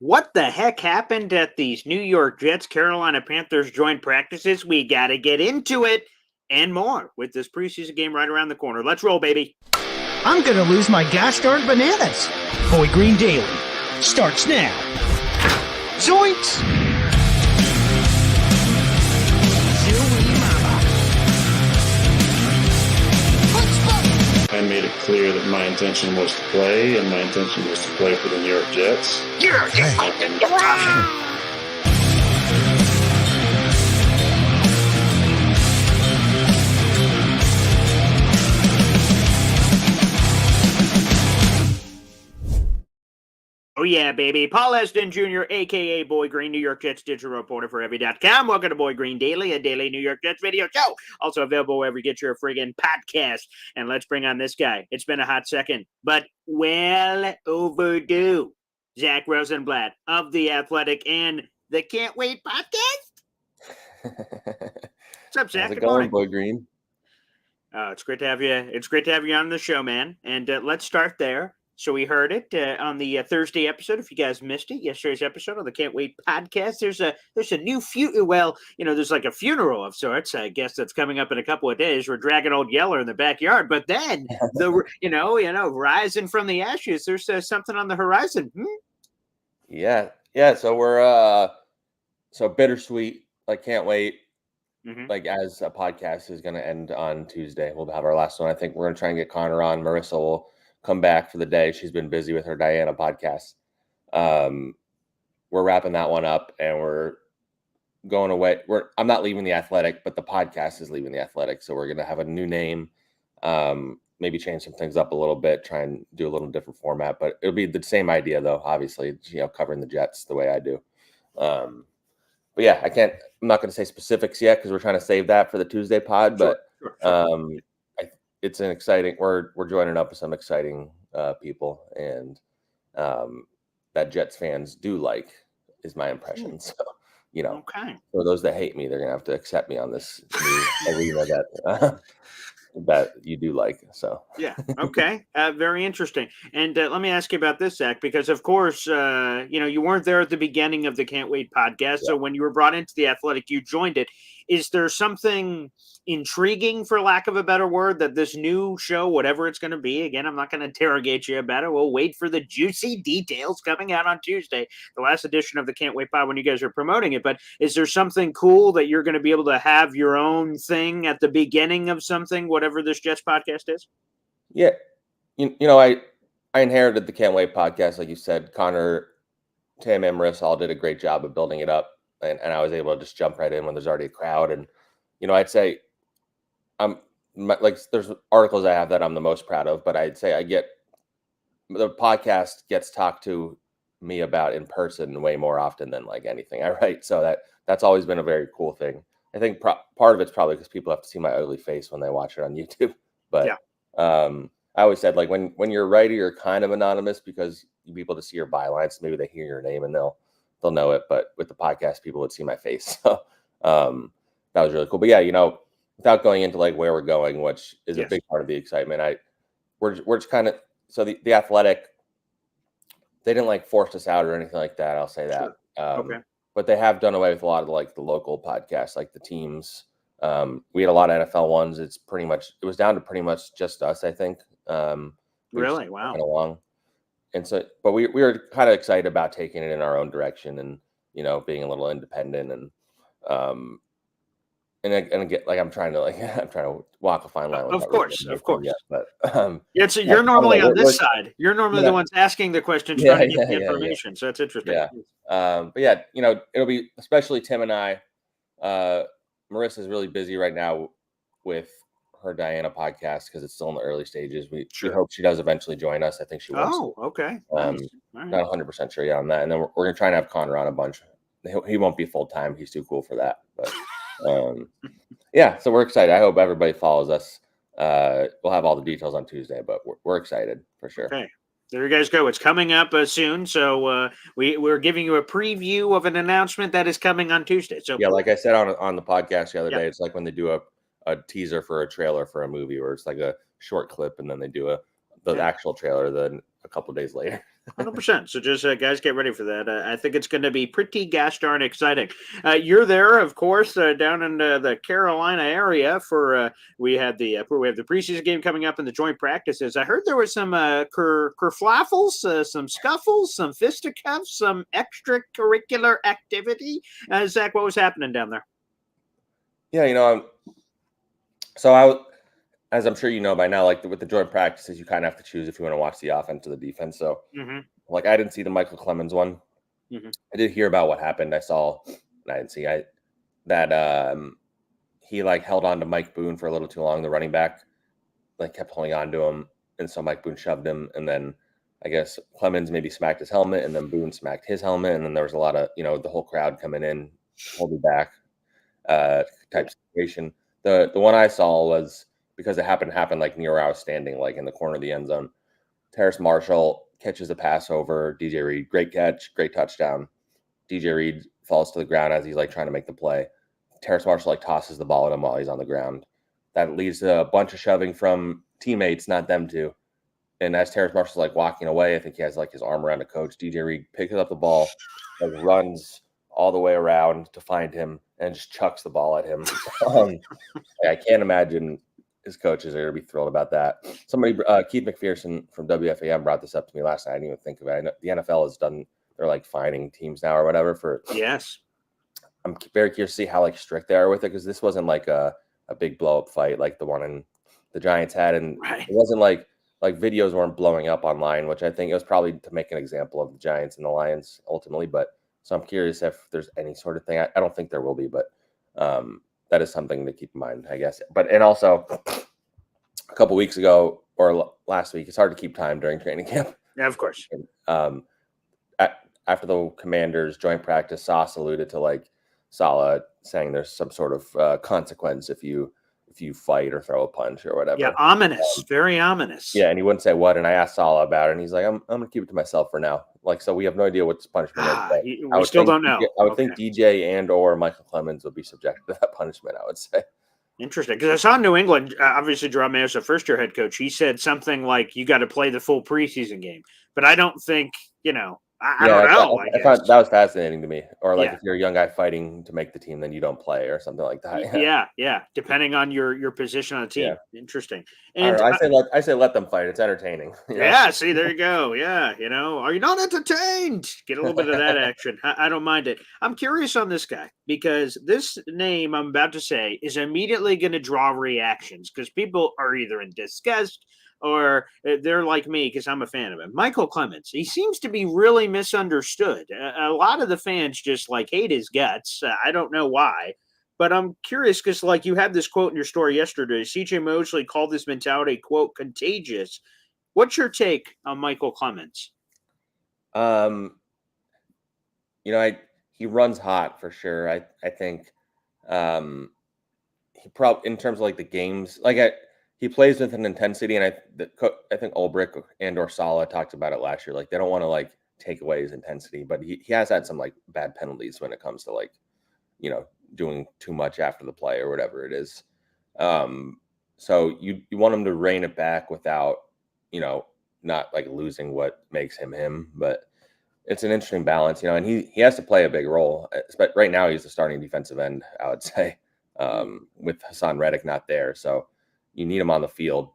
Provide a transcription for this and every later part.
What the heck happened at these New York Jets, Carolina Panthers joint practices? We got to get into it and more with this preseason game right around the corner. Let's roll, baby. I'm going to lose my gosh darn bananas. Boy Green Daily starts now. Zoinks! I made it clear that my intention was to play, and my intention was to play for the New York Jets. Oh, yeah, baby. Paul Eston Jr., a.k.a. Boy Green, New York Jets digital reporter for Every.com. Welcome to Boy Green Daily, a daily New York Jets video show. Also available wherever you get your friggin' podcast. And let's bring on this guy. It's been a hot second, but well overdue. Zack Rosenblatt of The Athletic and the Can't Wait podcast. What's up, Zack? How's it Good going, morning. Boy Green? It's great to have you. It's great to have you on the show, man. And let's start there. So we heard it on the Thursday episode. If you guys missed it, yesterday's episode of the Can't Wait podcast. There's a new there's like a funeral of sorts, I guess, that's coming up in a couple of days. We're dragging old Yeller in the backyard, but then rising from the ashes, there's something on the horizon. Yeah. So we're so bittersweet. Like, can't wait. Mm-hmm. Like, as a podcast is going to end on Tuesday, we'll have our last one. I think we're going to try and get Connor on. Marissa will come back for the day. She's been busy with her Diana podcast. We're wrapping that one up, and we're going away. I'm not leaving The Athletic, but the podcast is leaving The Athletic. So we're going to have a new name, maybe change some things up a little bit, try and do a little different format, but it'll be the same idea though, obviously, covering the Jets the way I do. But yeah, I'm not going to say specifics yet because we're trying to save that for the Tuesday pod, but Sure. It's an exciting. We're joining up with some exciting people, and that Jets fans do like is my impression. So Okay. for those that hate me, they're gonna have to accept me on this new arena that you do like. So yeah. Okay. Very interesting. And let me ask you about this, Zack, because of course, you weren't there at the beginning of the Can't Wait podcast. Yeah. So when you were brought into The Athletic, you joined it. Is there something intriguing, for lack of a better word, that this new show, whatever it's going to be, again, I'm not going to interrogate you about it. We'll wait for the juicy details coming out on Tuesday, the last edition of the Can't Wait pod when you guys are promoting it. But is there something cool that you're going to be able to have your own thing at the beginning of something, whatever this Jets podcast is? Yeah. I inherited the Can't Wait podcast. Like you said, Connor, Tim, and Marissa all did a great job of building it up. And I was able to just jump right in when there's already a crowd. And, I'd say there's articles I have that I'm the most proud of, but I'd say the podcast gets talked to me about in person way more often than like anything I write. So that's always been a very cool thing. I think part of it's probably because people have to see my ugly face when they watch it on YouTube. But yeah. I always said, like, when you're a writer, you're kind of anonymous because you people to see your bylines. Maybe they hear your name and they'll know it. But with the podcast, people would see my face. So that was really cool. But yeah, without going into like where we're going, which is a big part of the excitement, we're just kind of, so the Athletic, they didn't like force us out or anything like that. I'll say that. Sure. Okay. But they have done away with a lot of like the local podcasts, like the teams. We had a lot of NFL ones. It was down to pretty much just us, I think. Really? Wow. Along. And so, but we were kind of excited about taking it in our own direction and, being a little independent and again, like I'm trying to walk a fine line. Of course. Yet, but you're normally on this side. You're normally the ones asking the questions, trying to get the information. Yeah. So that's interesting. Yeah. But yeah, it'll be, especially Tim and I. Marissa's really busy right now with her Diana podcast because it's still in the early stages. We hope she does eventually join us. I think she wants. Oh, okay. Nice. Not 100% sure yet on that. And then we're gonna try and have Connor on a bunch. He won't be full time. He's too cool for that. But yeah, so we're excited. I hope everybody follows us. We'll have all the details on Tuesday, but we're excited for sure. Okay. There you guys go. It's coming up soon. So we're giving you a preview of an announcement that is coming on Tuesday. So yeah, like I said on the podcast the other day, it's like when they do a teaser for a trailer for a movie, where it's like a short clip and then they do the actual trailer than a couple of days later. 100%. So just guys, get ready for that. I think it's going to be pretty gosh darn exciting. You're there, of course, down in the Carolina area for we have the preseason game coming up and the joint practices. I heard there was some kerfluffles, some scuffles, some fisticuffs, some extracurricular activity. Zach, what was happening down there? Yeah, as I'm sure you know by now, like with the joint practices, you kind of have to choose if you want to watch the offense or the defense. So, like, I didn't see the Michael Clemens one. I did hear about what happened. I didn't see that he like held on to Mike Boone for a little too long. The running back like kept holding on to him, and so Mike Boone shoved him, and then I guess Clemens maybe smacked his helmet, and then Boone smacked his helmet, and then there was a lot of the whole crowd coming in, hold me back, type situation. The one I saw was, because it happened like near where I was standing, like in the corner of the end zone. Terrace Marshall catches a pass over DJ Reed. Great catch, great touchdown. DJ Reed falls to the ground as he's like trying to make the play. Terrace Marshall like tosses the ball at him while he's on the ground. That leads to a bunch of shoving from teammates, not them two. And as Terrace Marshall's like walking away, I think he has like his arm around the coach. DJ Reed picks up the ball, like runs all the way around to find him and just chucks the ball at him. I can't imagine his coaches are going to be thrilled about that. Somebody, Keith McPherson from WFAM brought this up to me last night. I didn't even think of it. I know the NFL has done, they're like fining teams now or whatever for. Yes. I'm very curious to see how like strict they are with it, because this wasn't like a big blow up fight like the one the Giants had. And It wasn't like videos weren't blowing up online, which I think it was probably to make an example of the Giants and the Lions ultimately. But so I'm curious if there's any sort of thing. I don't think there will be, but that is something to keep in mind, I guess. And also a couple weeks ago or last week, it's hard to keep time during training camp. Yeah, of course. After the Commanders joint practice, Sauce alluded to like Saleh saying there's some sort of consequence if you fight or throw a punch or whatever. Yeah, ominous, very ominous. Yeah, and he wouldn't say what. And I asked Saleh about it, and he's like, I'm going to keep it to myself for now. Like, so we have no idea what this punishment is. We still don't know. I would think DJ and or Michael Clemens would be subjected to that punishment, I would say. Interesting, because I saw in New England, obviously Jerome Mayo's a first-year head coach. He said something like, you got to play the full preseason game. But I don't think, I don't know. I thought that was fascinating to me. Or like if you're a young guy fighting to make the team, then you don't play or something like that. Yeah. Depending on your position on the team. Yeah. Interesting. And I say let them fight. It's entertaining. Yeah. See, there you go. Yeah. Are you not entertained? Get a little bit of that action. I don't mind it. I'm curious on this guy, because this name I'm about to say is immediately going to draw reactions, because people are either in disgust or they're like me, because I'm a fan of him. Michael Clemens. He seems to be really misunderstood. A lot of the fans just like hate his guts. I don't know why, but I'm curious, because like you had this quote in your story yesterday. CJ Mosley called this mentality, quote, contagious. What's your take on Michael Clemens? He runs hot for sure. I think he probably, in terms of like the games, he plays with an intensity, and I think Ulbrich and or Saleh talked about it last year. Like, they don't want to like take away his intensity, but he has had some like bad penalties when it comes to like, doing too much after the play or whatever it is. So you want him to rein it back without, not like losing what makes him him. But it's an interesting balance, and he has to play a big role. But right now he's the starting defensive end, I would say, with Haason Reddick not there. So you need him on the field.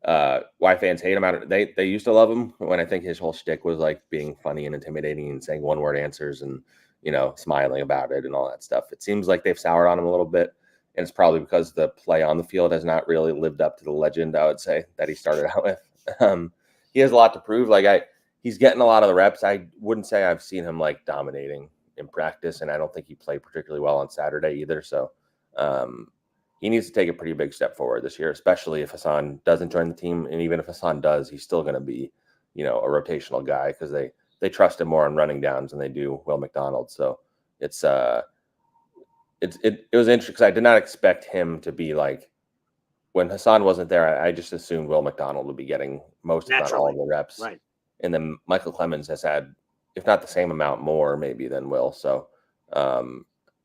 Why fans hate him? They used to love him when I think his whole shtick was like being funny and intimidating and saying one-word answers and, smiling about it and all that stuff. It seems like they've soured on him a little bit, and it's probably because the play on the field has not really lived up to the legend, I would say, that he started out with. He has a lot to prove. He's getting a lot of the reps. I wouldn't say I've seen him like dominating in practice, and I don't think he played particularly well on Saturday either. So, he needs to take a pretty big step forward this year, especially if Haason doesn't join the team. And even if Haason does, he's still going to be, a rotational guy, because they trust him more on running downs than they do Will McDonald. So it was interesting, because I did not expect him to be like, when Haason wasn't there, I just assumed Will McDonald would be getting most, if not all, of the reps. Right. And then Michael Clemens has had, if not the same amount more, maybe than Will. So,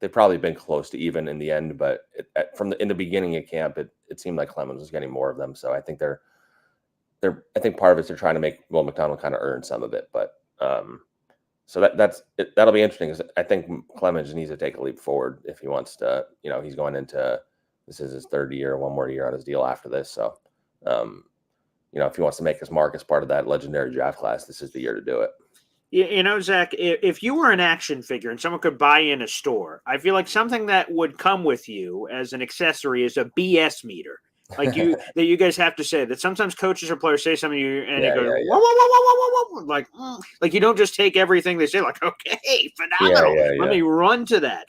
they've probably been close to even in the end, but in the beginning of camp, it seemed like Clemens was getting more of them. So I think I think part of it is they're trying to make Will McDonald kind of earn some of it, but so that's it. That'll be interesting. Because I think Clemens needs to take a leap forward if he wants to. He's going into this is his third year, one more year on his deal after this. So, if he wants to make his mark as part of that legendary draft class, this is the year to do it. Zack, if you were an action figure and someone could buy in a store, I feel like something that would come with you as an accessory is a BS meter. Like that you guys have to say that sometimes coaches or players say something and you go, whoa, whoa, whoa, whoa, whoa, whoa, like you don't just take everything they say, like, okay, phenomenal. Let me run to that.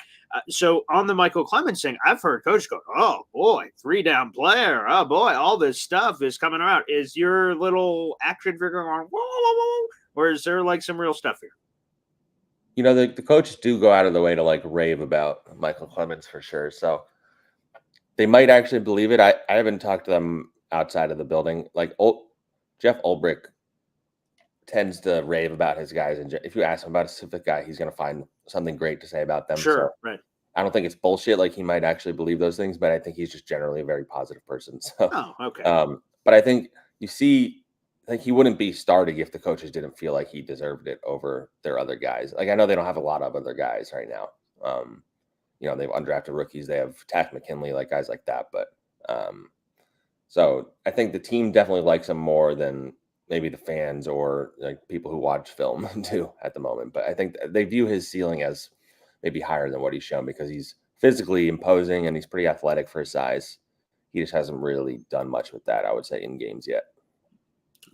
So on the Michael Clemens thing, I've heard coaches go, oh boy, 3-down player. Oh boy, all this stuff is coming around. Is your little action figure going, whoa, whoa, whoa, or is there like some real stuff here? The coaches do go out of the way to like rave about Michael Clemens for sure. So they might actually believe it. I haven't talked to them outside of the building. Like Jeff Ulbrich tends to rave about his guys. And if you ask him about a specific guy, he's going to find something great to say about them. Sure, so right. I don't think it's bullshit. Like he might actually believe those things, but I think he's just generally a very positive person. So, okay. But I think you see, like he wouldn't be starting if the coaches didn't feel like he deserved it over their other guys. Like I know they don't have a lot of other guys right now. They have undrafted rookies. They have Takk McKinley, like guys like that. But so I think the team definitely likes him more than maybe the fans or like people who watch film do at the moment. But I think they view his ceiling as maybe higher than what he's shown because he's physically imposing and he's pretty athletic for his size. He just hasn't really done much with that, I would say, in games yet.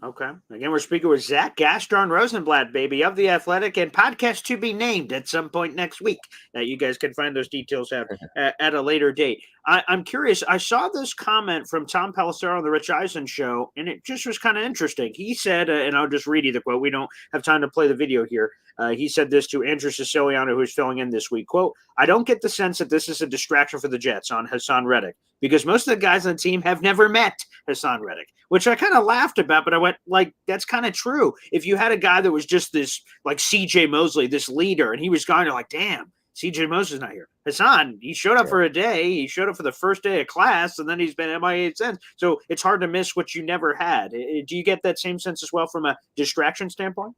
Okay. Again, we're speaking with Zack Rosenblatt, baby, of The Athletic, and podcast to be named at some point next week. You guys can find those details out at a later date. I'm curious. I saw this comment from Tom Pelissero on the Rich Eisen show, and it just was kind of interesting. He said, and I'll just read you the quote. We don't have time to play the video here. He said this to Andrew Siciliano, who's filling in this week. Quote, I don't get the sense that this is a distraction for the Jets on Haason Reddick because most of the guys on the team have never met Haason Reddick, which I kind of laughed about, but I went, like, that's kind of true. If you had a guy that was just this, like C.J. Mosley, this leader, and he was gone, you're like, damn, C.J. Mosley's not here. Haason, he showed up for a day. He showed up for the first day of class, and then he's been MIA since. So it's hard to miss what you never had. Do you get that same sense as well from a distraction standpoint?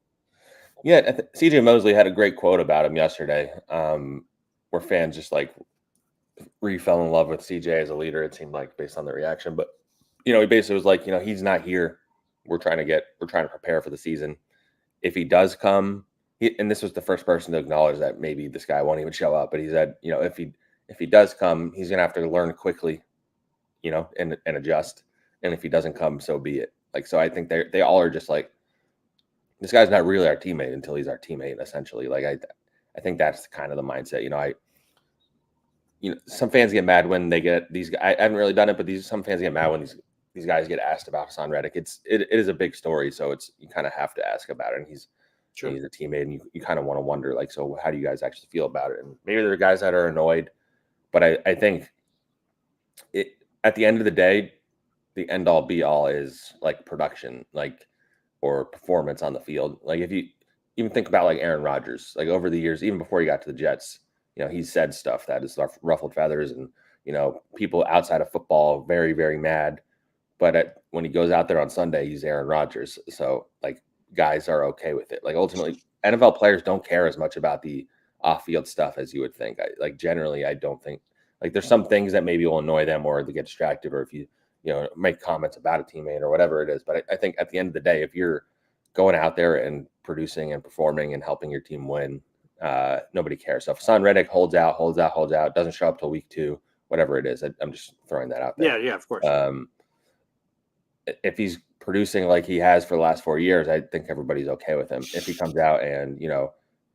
Yeah, C.J. Mosley had a great quote about him yesterday, where fans just like fell in love with C.J. as a leader. It seemed like based on the reaction, but he basically was like, he's not here. We're trying to prepare for the season. If he does come, and this was the first person to acknowledge that maybe this guy won't even show up, but he said, if he does come, he's gonna have to learn quickly, and adjust. And if he doesn't come, so be it. Like, so I think they all are just like, this guy's not really our teammate until he's our teammate, essentially. Like I think that's kind of the mindset. Some fans get mad when they get these guys. I haven't really done it, but some fans get mad when these guys get asked about Haason Reddick. It is a big story, so you kind of have to ask about it. And he's a teammate, and you kind of want to wonder, like, so how do you guys actually feel about it? And maybe there are guys that are annoyed, but I think at the end of the day, the end all be all is like production, like, or performance on the field. Like if you even think about like Aaron Rodgers, like over the years, even before he got to the Jets, he said stuff that is ruffled feathers and, people outside of football, very, very mad. But when he goes out there on Sunday, he's Aaron Rodgers. So like guys are okay with it. Like ultimately NFL players don't care as much about the off field stuff as you would think. Generally, I don't think like there's some things that maybe will annoy them or they get distracted, or if you make comments about a teammate or whatever it is. But I think at the end of the day, if you're going out there and producing and performing and helping your team win, nobody cares. So if Haason Reddick holds out, doesn't show up till week 2, whatever it is, I'm just throwing that out there. Yeah, of course. If he's producing like he has for the last 4 years, I think everybody's okay with him. If he comes out and,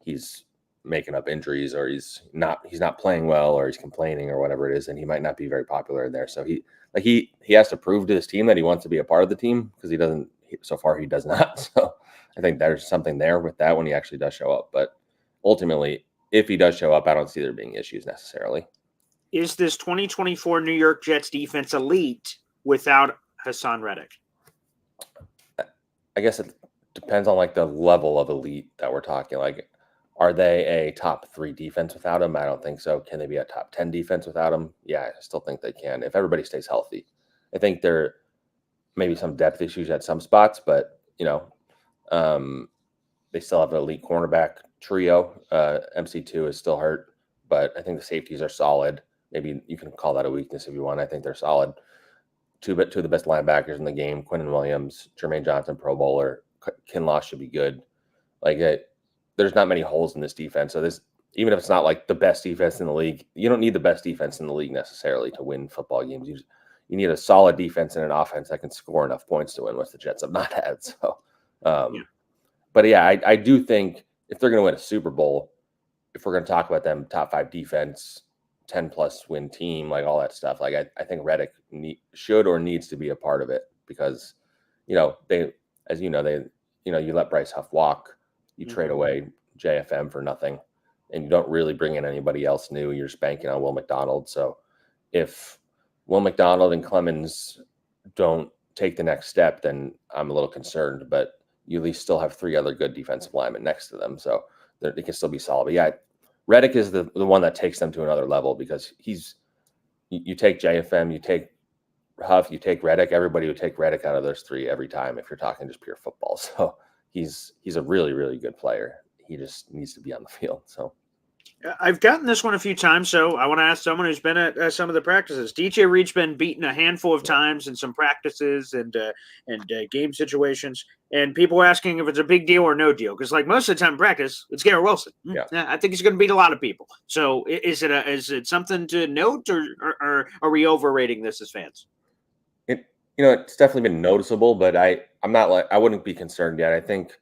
he's making up injuries or he's not playing well or he's complaining or whatever it is, then he might not be very popular in there. So he has to prove to his team that he wants to be a part of the team because so far he does not. So I think there's something there with that when he actually does show up. But ultimately, if he does show up, I don't see there being issues necessarily. Is this 2024 New York Jets defense elite without Haason Reddick? I guess it depends on like the level of elite that we're talking. Like, are they a top 3 defense without him? I don't think so. Can they be a top 10 defense without him? Yeah, I still think they can if everybody stays healthy. I think they're maybe some depth issues at some spots, but they still have an elite cornerback trio. MC2 is still hurt, but I think the safeties are solid. Maybe you can call that a weakness if you want. I think they're solid. Two of the best linebackers in the game, Quinn Williams, Jermaine Johnson, Pro Bowler, Kinlaw should be good. There's not many holes in this defense. So even if it's not like the best defense in the league, you don't need the best defense in the league necessarily to win football games. You need a solid defense and an offense that can score enough points to win, which the Jets have not had. So, But yeah, I do think if they're going to win a Super Bowl, if we're going to talk about them, top 5 defense, 10+ win team, like all that stuff, I think Reddick should or needs to be a part of it because, they, as you let Bryce Huff walk, you trade away JFM for nothing, and you don't really bring in anybody else new. You're just banking on Will McDonald. So if Will McDonald and Clemens don't take the next step, then I'm a little concerned, but you at least still have 3 other good defensive linemen next to them. So they can still be solid. But yeah, Reddick is the one that takes them to another level because you take JFM, you take Huff, you take Reddick. Everybody would take Reddick out of those 3 every time if you're talking just pure football. So he's a really, really good player. He just needs to be on the field. So I've gotten this one a few times, so I want to ask someone who's been at some of the practices. DJ Reed's been beaten a handful of times in some practices and game situations, and people are asking if it's a big deal or no deal. Because most of the time in practice, it's Garrett Wilson. Yeah, I think he's going to beat a lot of people. So is it something to note, or are we overrating this as fans? It's definitely been noticeable, but I'm not I wouldn't be concerned yet. I think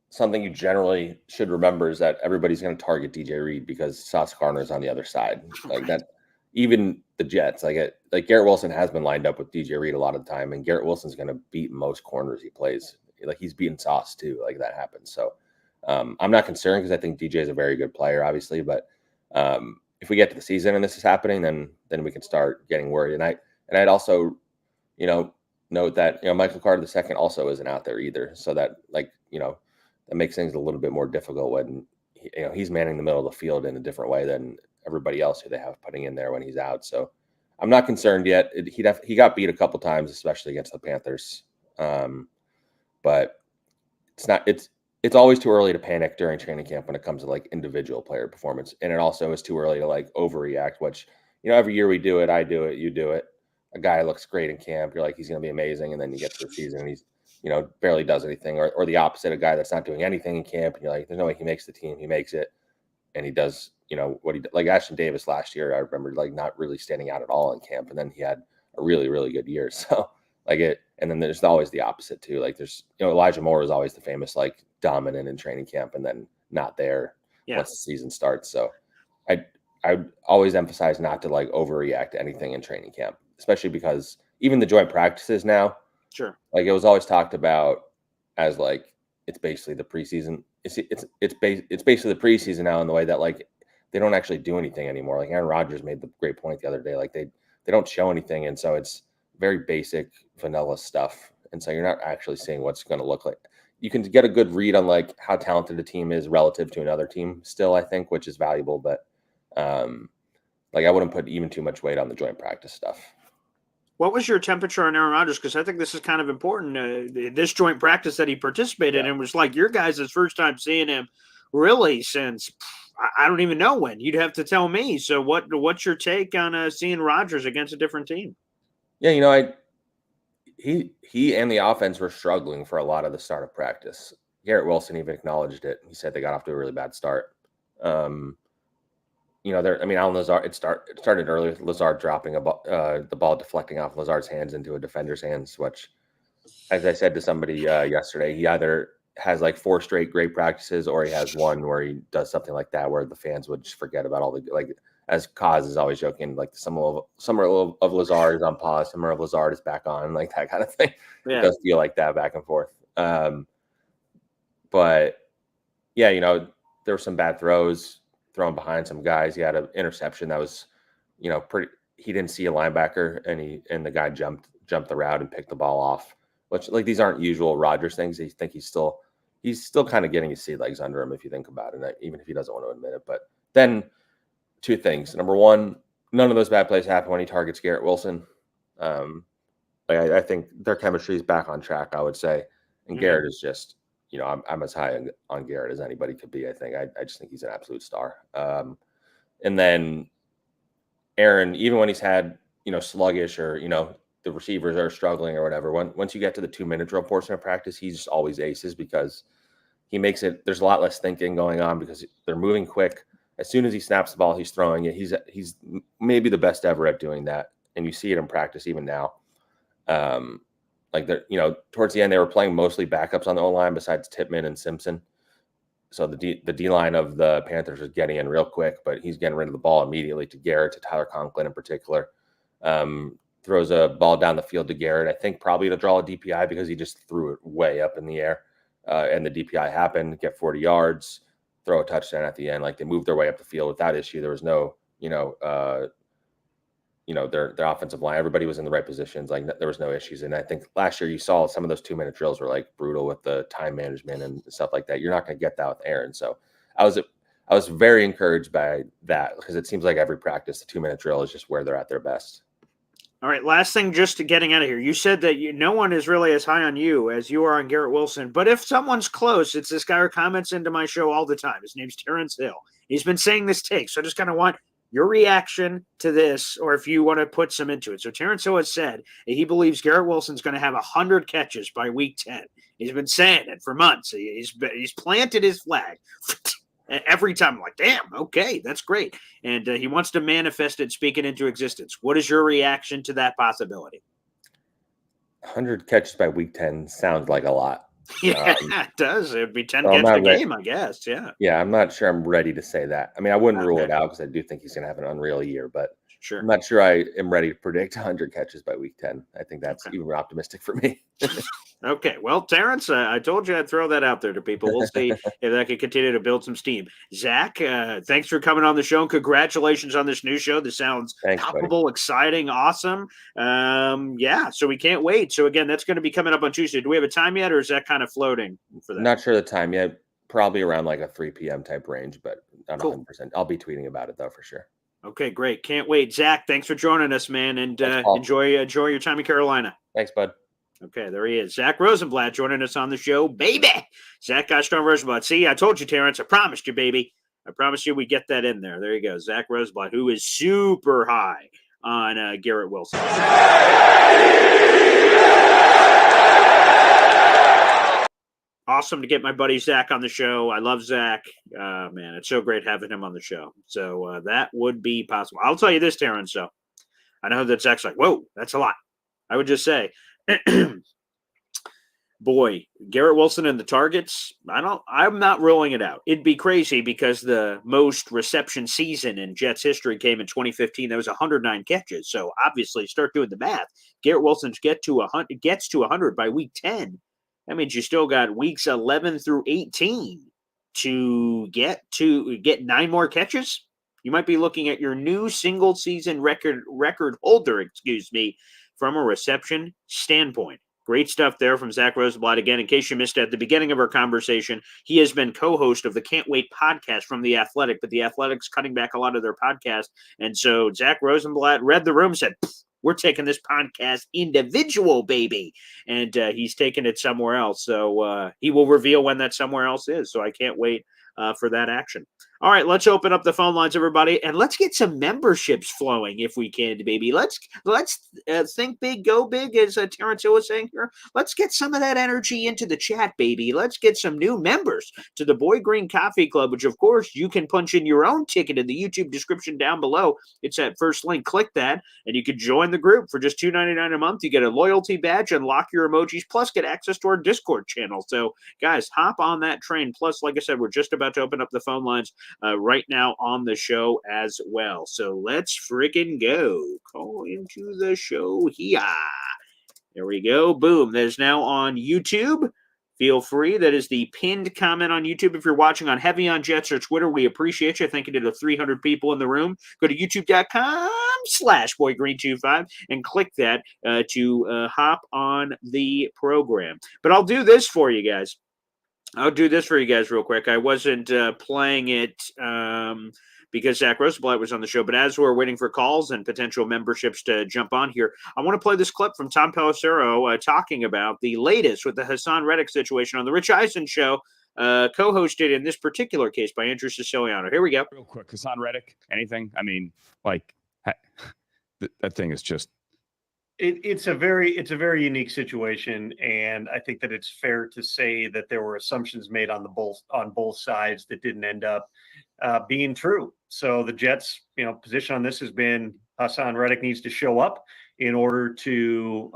something you generally should remember is that everybody's going to target DJ Reed because Sauce Gardner is on the other side. That, even the Jets, Garrett Wilson has been lined up with DJ Reed a lot of the time, and Garrett Wilson's going to beat most corners he plays. He's beating Sauce too. That happens. So I'm not concerned because I think DJ is a very good player, obviously. But if we get to the season and this is happening, then we can start getting worried. And I'd also, note that Michael Carter II also isn't out there either. So that that makes things a little bit more difficult when he's manning the middle of the field in a different way than everybody else who they have putting in there when he's out. So I'm not concerned yet. He got beat a couple times, especially against the Panthers. But it's always too early to panic during training camp when it comes to individual player performance, and it also is too early to overreact. Which every year we do it, I do it, you do it. A guy looks great in camp, you're he's going to be amazing, and then you get to the season and he's barely does anything, or the opposite, a guy that's not doing anything in camp, and you're there's no way he makes the team. He makes it, and he does, what he did. Ashton Davis last year, I remember not really standing out at all in camp, and then he had a really, really good year. So and then there's always the opposite too. There's, Elijah Moore is always the famous dominant in training camp and then not there once the season starts. So I always emphasize not to overreact to anything in training camp, especially because even the joint practices now. Sure. It was always talked about as it's basically the preseason. It's basically the preseason now in the way that they don't actually do anything anymore. Aaron Rodgers made the great point the other day. They don't show anything, and so it's very basic vanilla stuff. And so you're not actually seeing what's going to look like. You can get a good read on how talented a team is relative to another team still, I think, which is valuable. But I wouldn't put even too much weight on the joint practice stuff. What was your temperature on Aaron Rodgers? Because I think this is kind of important. This joint practice that he participated in was your guys' first time seeing him really since I don't even know when. You'd have to tell me. So what's your take on seeing Rodgers against a different team? Yeah, he and the offense were struggling for a lot of the start of practice. Garrett Wilson even acknowledged it. He said they got off to a really bad start. Alan Lazard, it started early with Lazard dropping the ball deflecting off Lazard's hands into a defender's hands, which, as I said to somebody yesterday, he either has 4 straight great practices or he has one where he does something like that where the fans would just forget about all the, as Kaz is always joking, summer of Lazard is on pause, summer of Lazard is back on, that kind of thing. Yeah. It does feel like that back and forth. But yeah, there were some bad throws thrown behind some guys. He had an interception that was, pretty. He didn't see a linebacker, and the guy jumped the route and picked the ball off. Which these aren't usual Rodgers things. I think he's still kind of getting his sea legs under him if you think about it, even if he doesn't want to admit it. But then 2 things. Number one, none of those bad plays happen when he targets Garrett Wilson. Like I think their chemistry is back on track, I would say. And Garrett is just, I'm as high on Garrett as anybody could be. I think I just think he's an absolute star. And then Aaron, even when he's had, sluggish or, the receivers are struggling or whatever, once you get to the 2-minute drill portion of practice, he's just always aces because he makes it, there's a lot less thinking going on because they're moving quick. As soon as he snaps the ball, he's throwing it. He's maybe the best ever at doing that. And you see it in practice even now. Towards the end, they were playing mostly backups on the O-line besides Tippmann and Simpson. So the D-line of the Panthers is getting in real quick, but he's getting rid of the ball immediately to Garrett, to Tyler Conklin in particular. Throws a ball down the field to Garrett, I think probably to draw a DPI because he just threw it way up in the air. And the DPI happened, get 40 yards, throw a touchdown at the end. Like they moved their way up the field without issue. There was no, their offensive line, everybody was in the right positions. Like there was no issues. And I think last year you saw some of those 2-minute drills were like brutal with the time management and stuff like that. You're not going to get that with Aaron. So I was very encouraged by that because it seems like every practice, the 2-minute drill is just where they're at their best. All right, last thing, just getting out of here. You said that no one is really as high on you as you are on Garrett Wilson. But if someone's close, it's this guy who comments into my show all the time. His name's Terrence Hill. He's been saying this take, so I just kind of want your reaction to this, or if you want to put some into it. So Terrence Hill has said that he believes Garrett Wilson's going to have 100 catches by week 10. He's been saying it for months. He's planted his flag. Every time I'm like, damn, okay, that's great. And he wants to manifest it, speak it into existence. What is your reaction to that possibility? 100 catches by week 10 sounds like a lot. Yeah, it does. It would be 10 catches a game, I guess. Yeah. Yeah, I'm not sure I'm ready to say that. I mean, I wouldn't rule it out because I do think he's going to have an unreal year, but sure. I'm not sure I am ready to predict 100 catches by week 10. I think that's even more optimistic for me. Okay. Well, Terrence, I told you I'd throw that out there to people. We'll see if that can continue to build some steam. Zach, thanks for coming on the show. And congratulations on this new show. This sounds palpable, exciting, awesome. Yeah, so we can't wait. So, again, that's going to be coming up on Tuesday. Do we have a time yet, or is that kind of floating for that? Not sure the time yet. Probably around like a 3 p.m. type range, but not 100%. I'll be tweeting about it, though, for sure. Okay, great. Can't wait. Zach, thanks for joining us, man, and enjoy your time in Carolina. Thanks, bud. Okay, there he is. Zack Rosenblatt joining us on the show, baby. Zack Rosenblatt. See, I told you, Terrence. I promised you, baby. I promised you we get that in there. There you go. Zack Rosenblatt, who is super high on Garrett Wilson. Awesome to get my buddy Zack on the show. I love Zack. Man, it's so great having him on the show. So that would be possible. I'll tell you this, Terrence. So I know that Zack's like, whoa, that's a lot. I would just say, boy, Garrett Wilson and the targets, I'm not ruling it out. It'd be crazy because the most reception season in Jets history came in 2015. That was 109 catches. So obviously, start doing the math. Garrett Wilson gets to 100 by week 10. That means you still got weeks 11 through 18 to get 9 more catches. You might be looking at your new single season record holder, from a reception standpoint. Great stuff there from Zack Rosenblatt. Again, in case you missed it at the beginning of our conversation, he has been co-host of the Can't Wait podcast from The Athletic, but The Athletic's cutting back a lot of their podcasts. And so Zack Rosenblatt read the room, said, we're taking this podcast individual, baby. And he's taking it somewhere else. So he will reveal when that somewhere else is. So I can't wait for that action. All right, let's open up the phone lines, everybody, and let's get some memberships flowing if we can, baby. Let's think big, go big, as Terrence Hill was saying here. Let's get some of that energy into the chat, baby. Let's get some new members to the Boy Green Coffee Club, which, of course, you can punch in your own ticket in the YouTube description down below. It's that first link. Click that, and you can join the group for just $2.99 a month. You get a loyalty badge, unlock your emojis, plus get access to our Discord channel. So, guys, hop on that train. Plus, like I said, we're just about to open up the phone lines right now on the show as well. So let's freaking go. Call into the show here. There we go. Boom. That is now on YouTube. Feel free. That is the pinned comment on YouTube. If you're watching on Heavy on Jets or Twitter, we appreciate you. I think you did 300 people in the room. Go to youtube.com/boygreen25 and click that to hop on the program. But I'll do this for you guys. I'll do this for you guys real quick. I wasn't playing it because Zach Rosenblatt was on the show. But as we're waiting for calls and potential memberships to jump on here, I want to play this clip from Tom Pelissero talking about the latest with the Haason Reddick situation on the Rich Eisen show, co-hosted in this particular case by Andrew Siciliano. Here we go. Real quick, Haason Reddick, anything? I mean, like, that thing is just. It's a very unique situation, and I think that it's fair to say that there were assumptions made on both sides that didn't end up being true. So the Jets, position on this has been Haason Reddick needs to show up in order to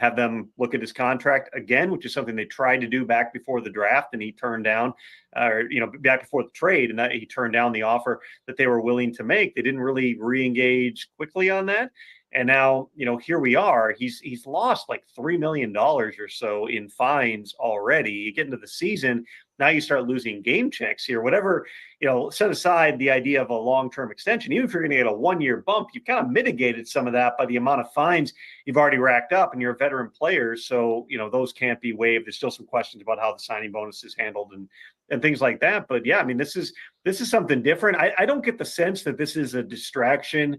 have them look at his contract again, which is something they tried to do back before the draft, and he turned down, back before the trade, and that he turned down the offer that they were willing to make. They didn't really re-engage quickly on that. And now, here we are. He's lost like $3 million or so in fines already. You get into the season, now you start losing game checks here. Whatever, set aside the idea of a long-term extension. Even if you're going to get a one-year bump, you've kind of mitigated some of that by the amount of fines you've already racked up, and you're a veteran player. So, those can't be waived. There's still some questions about how the signing bonus is handled and things like that. But yeah, I mean, this is something different. I don't get the sense that this is a distraction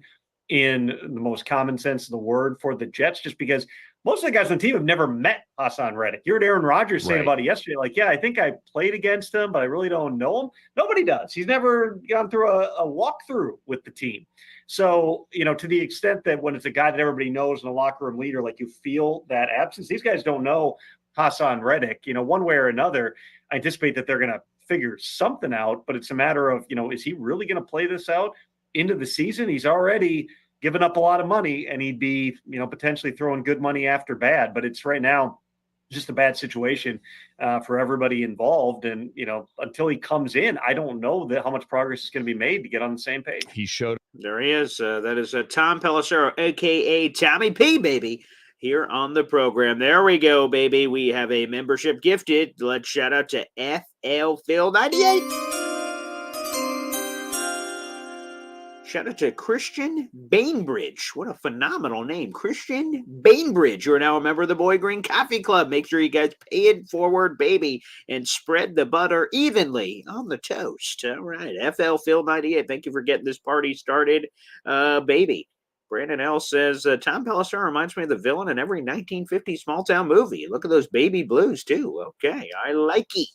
in the most common sense of the word for the Jets, just because most of the guys on the team have never met Haason Reddick. You heard Aaron Rodgers saying about it yesterday, like, yeah, I think I played against him, but I really don't know him. Nobody does. He's never gone through a walkthrough with the team. So, to the extent that when it's a guy that everybody knows and a locker room leader, like, you feel that absence, these guys don't know Haason Reddick, one way or another. I anticipate that they're going to figure something out, but it's a matter of, is he really going to play this out into the season? He's already given up a lot of money, and he'd be, potentially throwing good money after bad. But it's right now just a bad situation for everybody involved. And, until he comes in, I don't know how much progress is going to be made to get on the same page. He showed. There he is. That is Tom Pelissero, a.k.a. Tommy P, baby, here on the program. There we go, baby. We have a membership gifted. Let's shout out to FL Phil 98. Shout out to Christian Bainbridge. What a phenomenal name. Christian Bainbridge. You're now a member of the Boy Green Coffee Club. Make sure you guys pay it forward, baby, and spread the butter evenly on the toast. All right. FL Phil 98. Thank you for getting this party started, baby. Brandon L. says, Tom Pelissero reminds me of the villain in every 1950s small town movie. Look at those baby blues, too. Okay. I like it.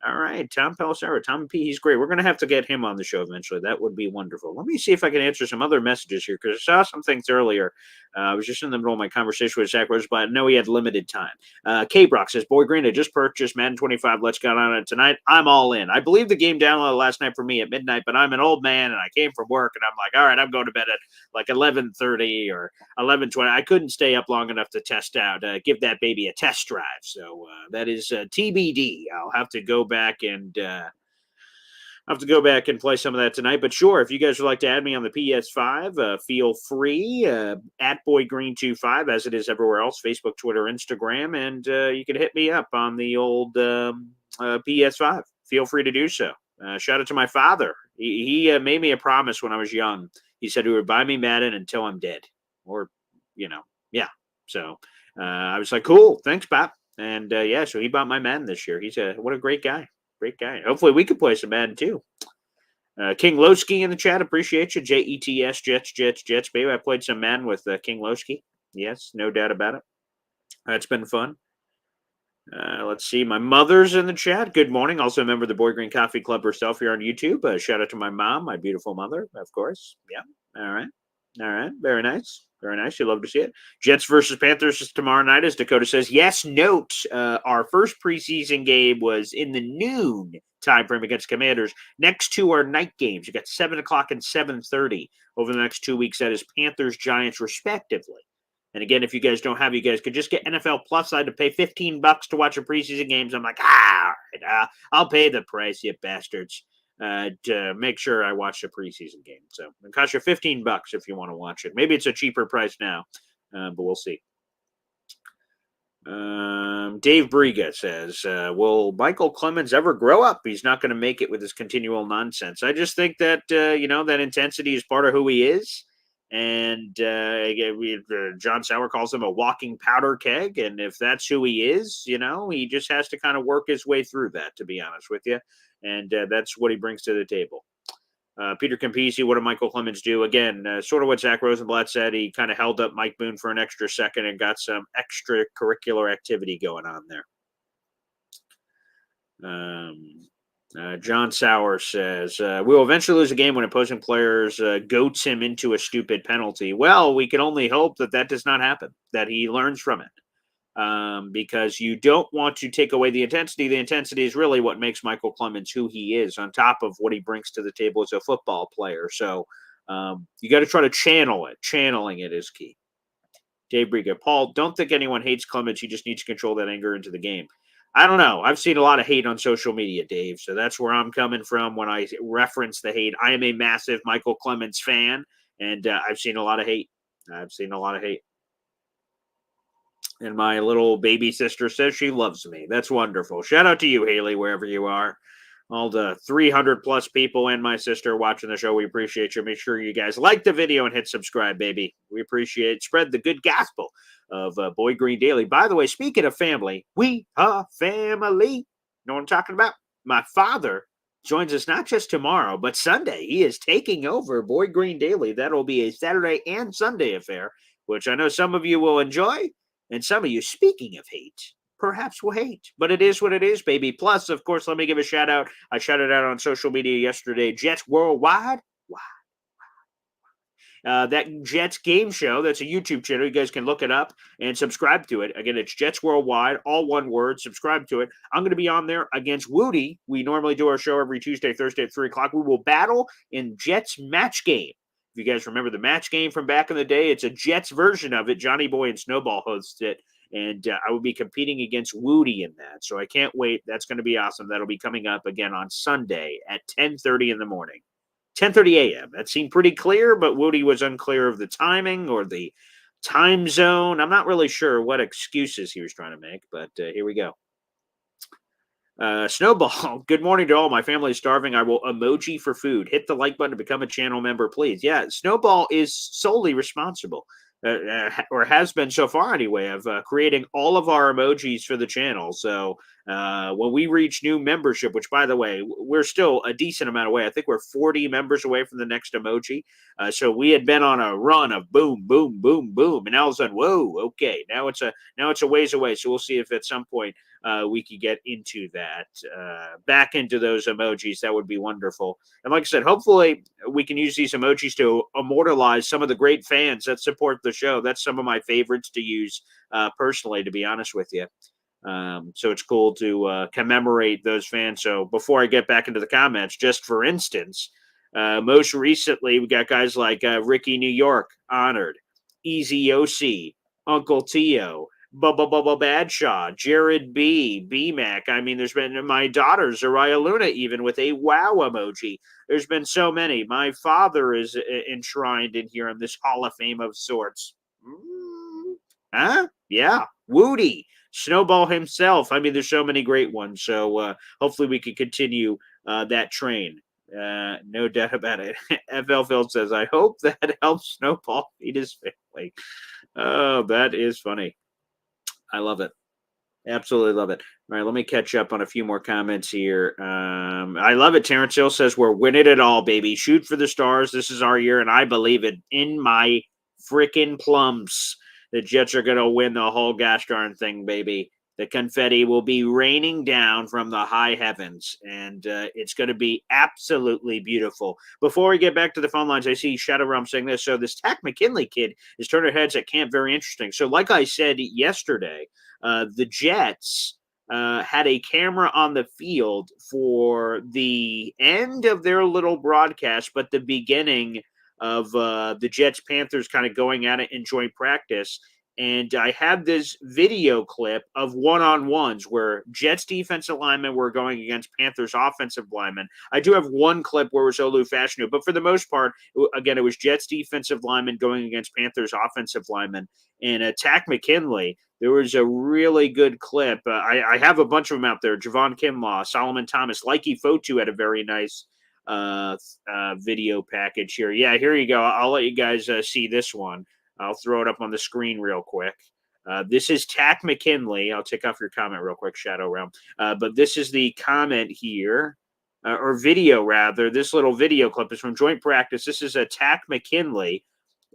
All right, Tom Pelissero, Tommy P, he's great. We're going to have to get him on the show eventually. That would be wonderful. Let me see if I can answer some other messages here, because I saw some things earlier. I was just in the middle of my conversation with Zack Rosenblatt. I know he had limited time. K-Brock says, Boy Green, I just purchased Madden 25. Let's get on it tonight. I'm all in. I believe the game downloaded last night for me at midnight, but I'm an old man, and I came from work, and I'm like, all right, I'm going to bed at like 11:30 or 11:20. I couldn't stay up long enough to test out, give that baby a test drive. So that is TBD. I'll have to go back and play some of that tonight. But sure, if you guys would like to add me on the PS5, feel free at BoyGreen25, as it is everywhere else, Facebook, Twitter, Instagram, and you can hit me up on the old PS5. Feel free to do so. Shout out to my father. He made me a promise when I was young. He said he would buy me Madden until I'm dead, or yeah. So I was like, cool, thanks, Pop. And so he bought my Madden this year. What a great guy. Great guy. Hopefully we could play some Madden too. King Lowski in the chat. Appreciate you. JETS, Jets, baby. I played some Madden with King Lowski. Yes, no doubt about it. That's been fun. Let's see. My mother's in the chat. Good morning. Also a member of the Boy Green Coffee Club herself here on YouTube. Shout out to my mom, my beautiful mother, of course. Yeah. All right. Very nice. Very nice. You love to see it. Jets versus Panthers is tomorrow night, as Dakota says. Yes, note, our first preseason game was in the noon time frame against Commanders. Next two are night games. You got 7 o'clock and 7:30 over the next 2 weeks. That is Panthers, Giants, respectively. And again, if you guys don't have, you guys could just get NFL Plus. I had to pay $15 to watch the preseason games. I'm like, all right, I'll pay the price, you bastards. To make sure I watch the preseason game. So it costs you $15 if you want to watch it. Maybe it's a cheaper price now, but we'll see. Dave Briga says, will Michael Clemens ever grow up? He's not going to make it with his continual nonsense. I just think that, that intensity is part of who he is. And John Sauer calls him a walking powder keg. And if that's who he is, he just has to kind of work his way through that, to be honest with you. And that's what he brings to the table. Peter Campisi, what did Michael Clemens do? Again, sort of what Zach Rosenblatt said. He kind of held up Mike Boone for an extra second and got some extracurricular activity going on there. John Sauer says, we'll eventually lose a game when opposing players goats him into a stupid penalty. Well, we can only hope that does not happen, that he learns from it. Because you don't want to take away the intensity. The intensity is really what makes Michael Clemens who he is, on top of what he brings to the table as a football player. So you got to try to channel it. Channeling it is key. Dave Briga, Paul, don't think anyone hates Clemens. He just needs to control that anger into the game. I don't know. I've seen a lot of hate on social media, Dave. So that's where I'm coming from when I reference the hate. I am a massive Michael Clemens fan, and I've seen a lot of hate. And my little baby sister says she loves me. That's wonderful. Shout out to you, Haley, wherever you are. All the 300 plus people and my sister watching the show. We appreciate you. Make sure you guys like the video and hit subscribe, baby. We appreciate it. Spread the good gospel of Boy Green Daily. By the way, speaking of family, we are family. Know what I'm talking about? My father joins us not just tomorrow, but Sunday. He is taking over Boy Green Daily. That'll be a Saturday and Sunday affair, which I know some of you will enjoy. And some of you, speaking of hate, perhaps will hate. But it is what it is, baby. Plus, of course, let me give a shout out. I shouted out on social media yesterday, Jets Worldwide. That Jets game show, that's a YouTube channel. You guys can look it up and subscribe to it. Again, it's Jets Worldwide, all one word. Subscribe to it. I'm going to be on there against Woody. We normally do our show every Tuesday, Thursday at 3 o'clock. We will battle in Jets match game. If you guys remember the match game from back in the day, it's a Jets version of it. Johnny Boy and Snowball hosts it, and I will be competing against Woody in that. So I can't wait. That's going to be awesome. That'll be coming up again on Sunday at 10:30 in the morning. 10:30 a.m. That seemed pretty clear, but Woody was unclear of the timing or the time zone. I'm not really sure what excuses he was trying to make, but here we go. Snowball, good morning to all. My family is starving. I will emoji for food. Hit the like button to become a channel member, please. Yeah, Snowball is solely responsible, or has been so far anyway, of creating all of our emojis for the channel. So when we reach new membership, which, by the way, we're still a decent amount away. I think we're 40 members away from the next emoji. So we had been on a run of boom, boom, boom, boom, and all of a sudden, whoa, okay, now it's a ways away. So we'll see if at some point we could get into that, back into those emojis. That would be wonderful. And like I said, hopefully we can use these emojis to immortalize some of the great fans that support the show. That's some of my favorites to use personally, to be honest with you. So it's cool to commemorate those fans. So before I get back into the comments, just for instance, most recently we got guys like Ricky New York, honored, Easy OC, Uncle Tio, Bubba Badshaw, Jared B-Mac. I mean, there's been my daughter, Zariah Luna, even with a wow emoji. There's been so many. My father is enshrined in here in this Hall of Fame of sorts. Huh? Yeah. Woody. Snowball himself. I mean, there's so many great ones. So hopefully we can continue that train. No doubt about it. FL Field says, I hope that helps Snowball feed his family. Oh, that is funny. I love it. Absolutely love it. All right, let me catch up on a few more comments here. I love it. Terrence Hill says, we're winning it all, baby. Shoot for the stars. This is our year, and I believe it in my freaking plums. The Jets are going to win the whole gosh darn thing, baby. The confetti will be raining down from the high heavens, and it's going to be absolutely beautiful. Before we get back to the phone lines, I see Shadow Realm saying this. So this Takk McKinley kid is turning heads at camp. Very interesting. So like I said yesterday, the Jets had a camera on the field for the end of their little broadcast, but the beginning of the Jets-Panthers kind of going at it in joint practice. And I have this video clip of one-on-ones where Jets defensive linemen were going against Panthers offensive linemen. I do have one clip where it was Olu Fashanu, but for the most part, again, it was Jets defensive linemen going against Panthers offensive linemen. And Takk McKinley, there was a really good clip. I have a bunch of them out there. Javon Kinlaw, Solomon Thomas, Likey Fotu had a very nice video package here. Yeah, here you go. I'll let you guys see this one. I'll throw it up on the screen real quick. This is Takk McKinley. I'll take off your comment real quick, Shadow Realm. But this is the comment here. or video rather. This little video clip is from joint practice. This is a Takk McKinley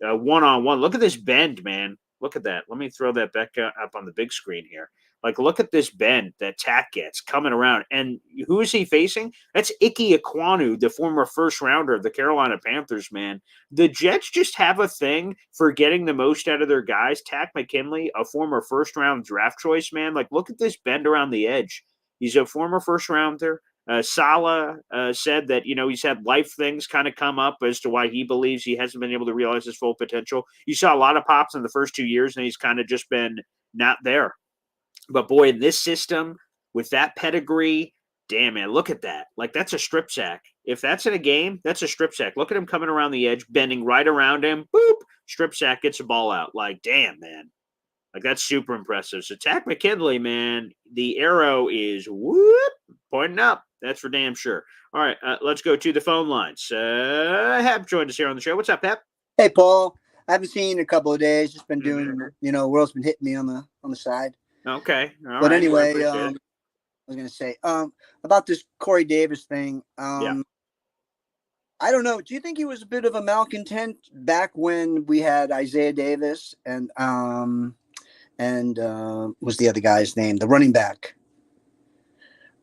one-on-one. Look at this bend, man. Look at that. Let me throw that back up on the big screen here. Like, look at this bend that Takk gets coming around. And who is he facing? That's Ike Ekwonu, the former first rounder of the Carolina Panthers, man. The Jets just have a thing for getting the most out of their guys. Takk McKinley, a former first-round draft choice, man. Like, look at this bend around the edge. He's a former first-rounder. Saleh said that, he's had life things kind of come up as to why he believes he hasn't been able to realize his full potential. You saw a lot of pops in the first 2 years, and he's kind of just been not there. But, boy, in this system, with that pedigree, damn, man, look at that. Like, that's a strip sack. If that's in a game, that's a strip sack. Look at him coming around the edge, bending right around him. Boop, strip sack, gets the ball out. Like, damn, man. Like, that's super impressive. So, Takk McKinley, man, the arrow is pointing up. That's for damn sure. All right, let's go to the phone lines. Hep joined us here on the show. What's up, Hep? Hey, Paul. I haven't seen you in a couple of days. Just been doing, world's been hitting me on the side. Okay. All but right. anyway, I was going to say about this Corey Davis thing. Yeah. I don't know. Do you think he was a bit of a malcontent back when we had Isaiah Davis and what's the other guy's name? The running back.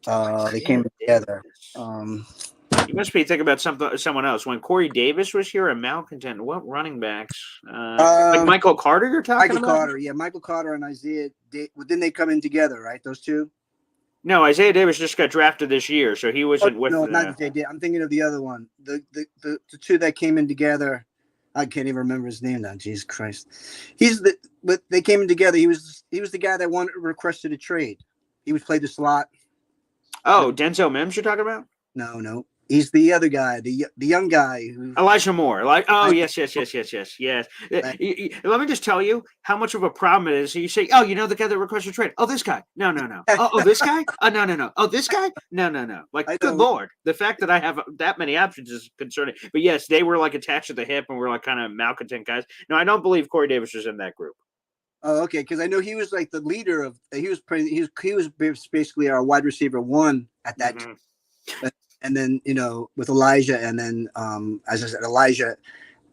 They came together. You must be thinking about someone else. When Corey Davis was here, a malcontent. What running backs? Like Michael Carter, you're talking about? Michael Carter, yeah. Michael Carter and Isaiah. Didn't they come in together, right? Those two? No, Isaiah Davis just got drafted this year, so he wasn't with. No, not Isaiah Davis. I'm thinking of the other one. The two that came in together. I can't even remember his name now. Jesus Christ. But they came in together. He was the guy that requested a trade. He was played the slot. Oh, Denzel Mims you're talking about? No. He's the other guy, the young guy. Elijah Moore. Yes. Let me just tell you how much of a problem it is. You say, the guy that requested a trade. Oh, this guy. No. Oh, this guy? Oh, no. Oh, this guy? No. Like, good Lord. The fact that I have that many options is concerning. But yes, they were like attached to the hip and were like kind of malcontent guys. No, I don't believe Corey Davis was in that group. Oh, okay. Because I know he was like the leader of. He was basically our wide receiver one at that time. And then, with Elijah, and then, as I said, Elijah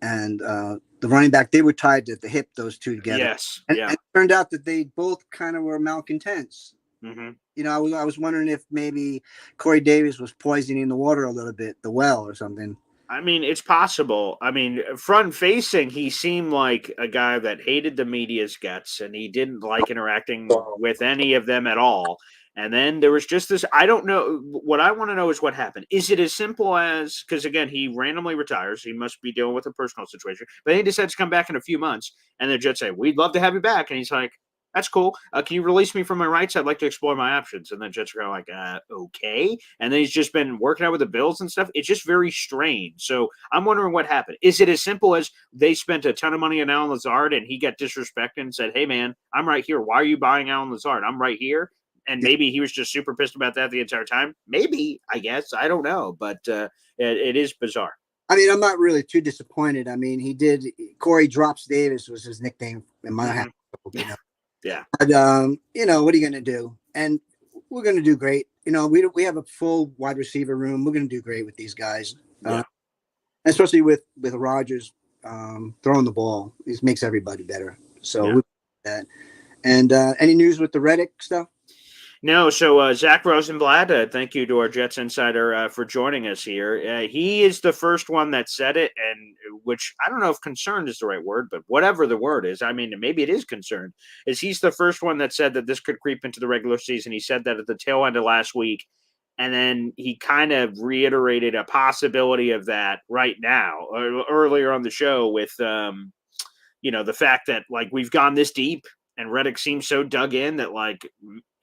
and the running back, they were tied at the hip, those two together. Yes. And it turned out that they both kind of were malcontents. Mm-hmm. I was wondering if maybe Corey Davis was poisoning the water a little bit, the well or something. I mean, it's possible. I mean, front facing, he seemed like a guy that hated the media's guts, and he didn't like interacting with any of them at all. And then there was just this, I don't know. What I want to know is what happened. Is it as simple as, because again, he randomly retires. He must be dealing with a personal situation. But then he decides to come back in a few months. And the Jets say, we'd love to have you back. And he's like, that's cool. Can you release me from my rights? I'd like to explore my options. And the Jets are kind of like, okay. And then he's just been working out with the Bills and stuff. It's just very strange. So I'm wondering what happened. Is it as simple as they spent a ton of money on Allen Lazard and he got disrespected and said, hey, man, I'm right here. Why are you buying Allen Lazard? I'm right here. And maybe he was just super pissed about that the entire time. Maybe, I guess. I don't know. But it is bizarre. I mean, I'm not really too disappointed. I mean, Corey Drops Davis was his nickname in my house. Yeah. But, what are you going to do? And we're going to do great. We have a full wide receiver room. We're going to do great with these guys. Especially with Rodgers throwing the ball. It makes everybody better. So we'll do that. And any news with the Reddick stuff? No, so Zack Rosenblatt, thank you to our Jets insider for joining us here. He is the first one that said it, and which I don't know if concerned is the right word, but whatever the word is, I mean, maybe it is concerned, is he's the first one that said that this could creep into the regular season. He said that at the tail end of last week, and then he kind of reiterated a possibility of that right now, or earlier on the show with, the fact that, like, we've gone this deep, and Reddick seems so dug in that, like,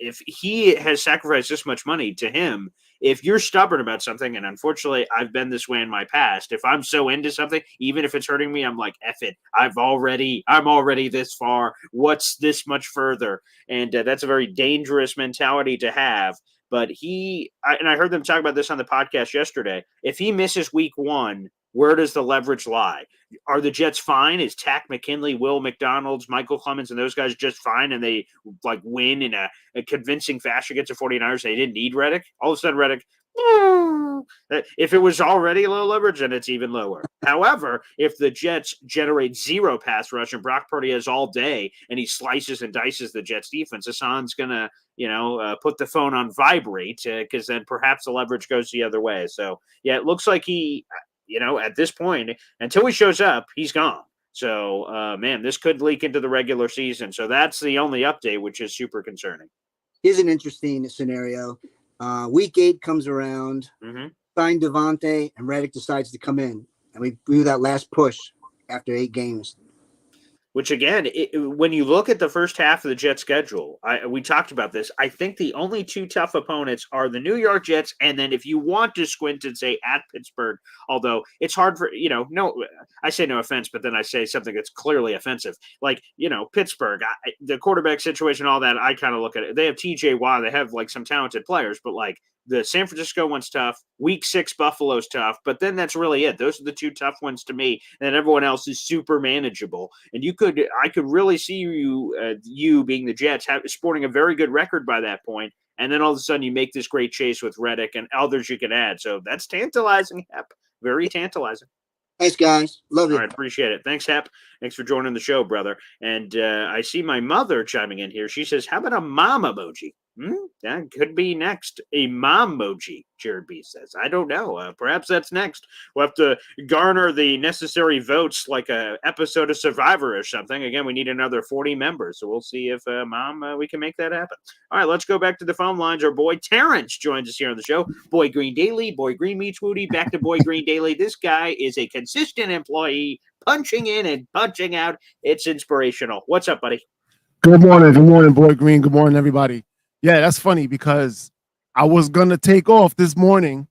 if he has sacrificed this much money to him, if you're stubborn about something, and unfortunately I've been this way in my past, if I'm so into something, even if it's hurting me, I'm like, F it. I'm already this far. What's this much further? And that's a very dangerous mentality to have. But I heard them talk about this on the podcast yesterday. If he misses week 1, Where does the leverage lie? Are the Jets fine? Is Takk McKinley, Will McDonald's, Michael Clemens, and those guys just fine, and they like win in a convincing fashion against the 49ers? They didn't need Reddick. All of a sudden, Reddick, if it was already low leverage, then it's even lower. However, if the Jets generate zero pass rush and Brock Purdy has all day and he slices and dices the Jets defense, Haasan's going to, put the phone on vibrate because then perhaps the leverage goes the other way. So, yeah, it looks like he, at this point, until he shows up, he's gone. So, man, this could leak into the regular season. So that's the only update, which is super concerning. Here's an interesting scenario. Week 8 comes around, sign Devontae, and Reddick decides to come in, and we do that last push after 8 games. Which, again, when you look at the first half of the Jets schedule, we talked about this. I think the only 2 tough opponents are the New York Jets, and then if you want to squint and say at Pittsburgh, although it's hard for, I say no offense, but then I say something that's clearly offensive. Like, Pittsburgh, the quarterback situation, all that, I kind of look at it. They have TJ Watt. They have, like, some talented players, but, like, the San Francisco one's tough. Week 6 Buffalo's tough, but then that's really it. Those are the 2 tough ones to me, and then everyone else is super manageable. And I could really see you being the Jets sporting a very good record by that point, and then all of a sudden you make this great chase with Reddick and others you can add. So that's tantalizing, Hep. Very tantalizing. Thanks, guys. Love it. All right, appreciate it. Thanks, Hep. Thanks for joining the show, brother. And I see my mother chiming in here. She says, how about a mom emoji? That could be next. A mom emoji, Jared B says. I don't know. Perhaps that's next. We'll have to garner the necessary votes like a episode of Survivor or something. Again, we need another 40 members. So we'll see if, Mom, we can make that happen. All right, let's go back to the phone lines. Our boy Terrence joins us here on the show. Boy Green Daily, Boy Green Meets Woody, back to Boy Green Daily. This guy is a consistent employee, punching in and punching out. It's inspirational. What's up, buddy? Good morning, Boy Green. Good morning, everybody. Yeah, that's funny because I was going to take off this morning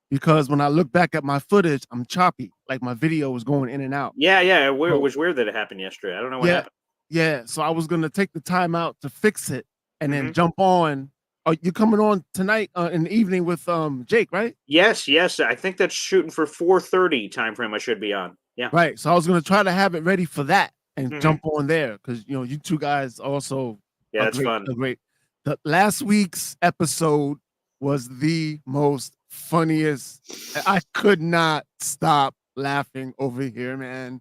because when I look back at my footage, I'm choppy. Like my video was going in and out. Yeah. It was weird that it happened yesterday. I don't know what happened. Yeah, so I was going to take the time out to fix it and then jump on. Oh, you're coming on tonight in the evening with Jake, right? Yes. I think that's shooting for 4:30 time frame I should be on. Yeah. Right. So I was going to try to have it ready for that and jump on there because, you 2 guys also. Yeah, that's fun. Great. The last week's episode was the most funniest. I could not stop laughing over here, man.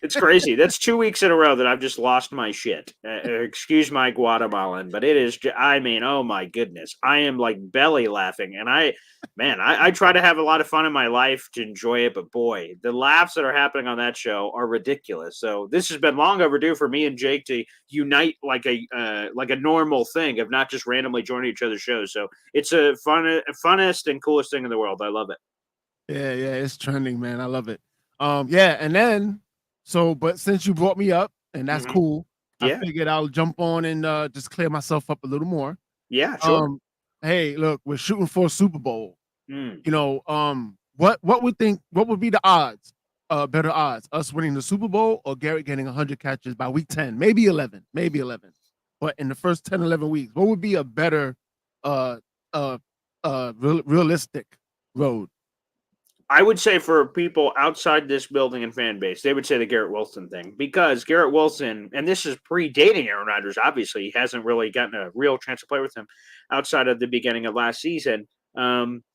It's crazy. That's 2 weeks in a row that I've just lost my shit. Excuse my Guatemalan, but it is. Oh my goodness, I am like belly laughing, and I try to have a lot of fun in my life to enjoy it, but boy, the laughs that are happening on that show are ridiculous. So this has been long overdue for me and Jake to unite like a normal thing of not just randomly joining each other's shows. So it's a funnest and coolest thing in the world. I love it. Yeah, it's trending, man. I love it. And then but since you brought me up and that's cool, I figured I'll jump on and just clear myself up a little more. Yeah, sure. Hey, look, we're shooting for a Super Bowl. What would be the odds? Better odds, us winning the Super Bowl or Garrett getting 100 catches by week 10, maybe 11. But in the first 10, 11 weeks, what would be a better realistic road? I would say for people outside this building and fan base, they would say the Garrett Wilson thing because Garrett Wilson, and this is predating Aaron Rodgers, obviously, he hasn't really gotten a real chance to play with him outside of the beginning of last season.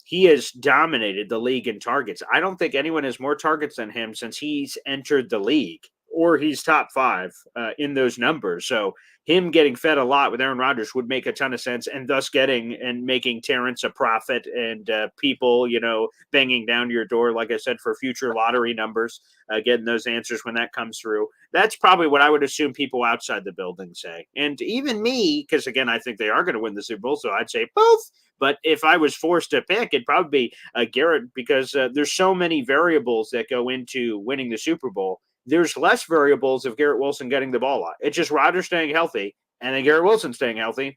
He has dominated the league in targets. I don't think anyone has more targets than him since he's entered the league, or he's top 5 in those numbers. So him getting fed a lot with Aaron Rodgers would make a ton of sense, and thus getting and making Terrence a profit and people, banging down your door, like I said, for future lottery numbers, getting those answers when that comes through. That's probably what I would assume people outside the building say. And even me, because, again, I think they are going to win the Super Bowl, so I'd say both. But if I was forced to pick, it'd probably be Garrett because there's so many variables that go into winning the Super Bowl. There's less variables of Garrett Wilson getting the ball out. It's just Rodgers staying healthy and then Garrett Wilson staying healthy.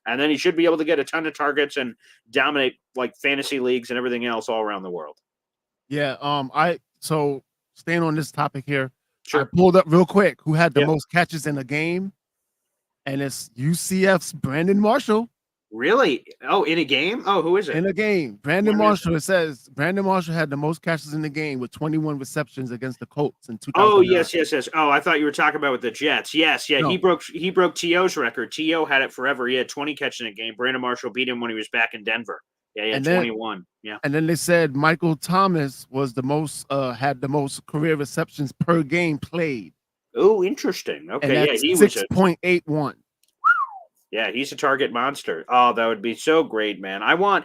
And then he should be able to get a ton of targets and dominate like fantasy leagues and everything else all around the world. Yeah. So staying on this topic here, sure. I pulled up real quick who had the most catches in a game. And it's UCF's Brandon Marshall. Really? Oh, in a game? Oh, who is it? In a game. Brandon Marshall, it says Brandon Marshall had the most catches in the game with 21 receptions against the Colts in 2009. Oh, yes. Oh, I thought you were talking about with the Jets. Yes, yeah. No. He broke T.O.'s record. T.O. had it forever. He had 20 catches in a game. Brandon Marshall beat him when he was back in Denver. Yeah, he had 21. Yeah. And then they said Michael Thomas was the most had the most career receptions per game played. Oh, interesting. Okay, and yeah, he 6.81. Yeah, he's a target monster. Oh, that would be so great, man. I want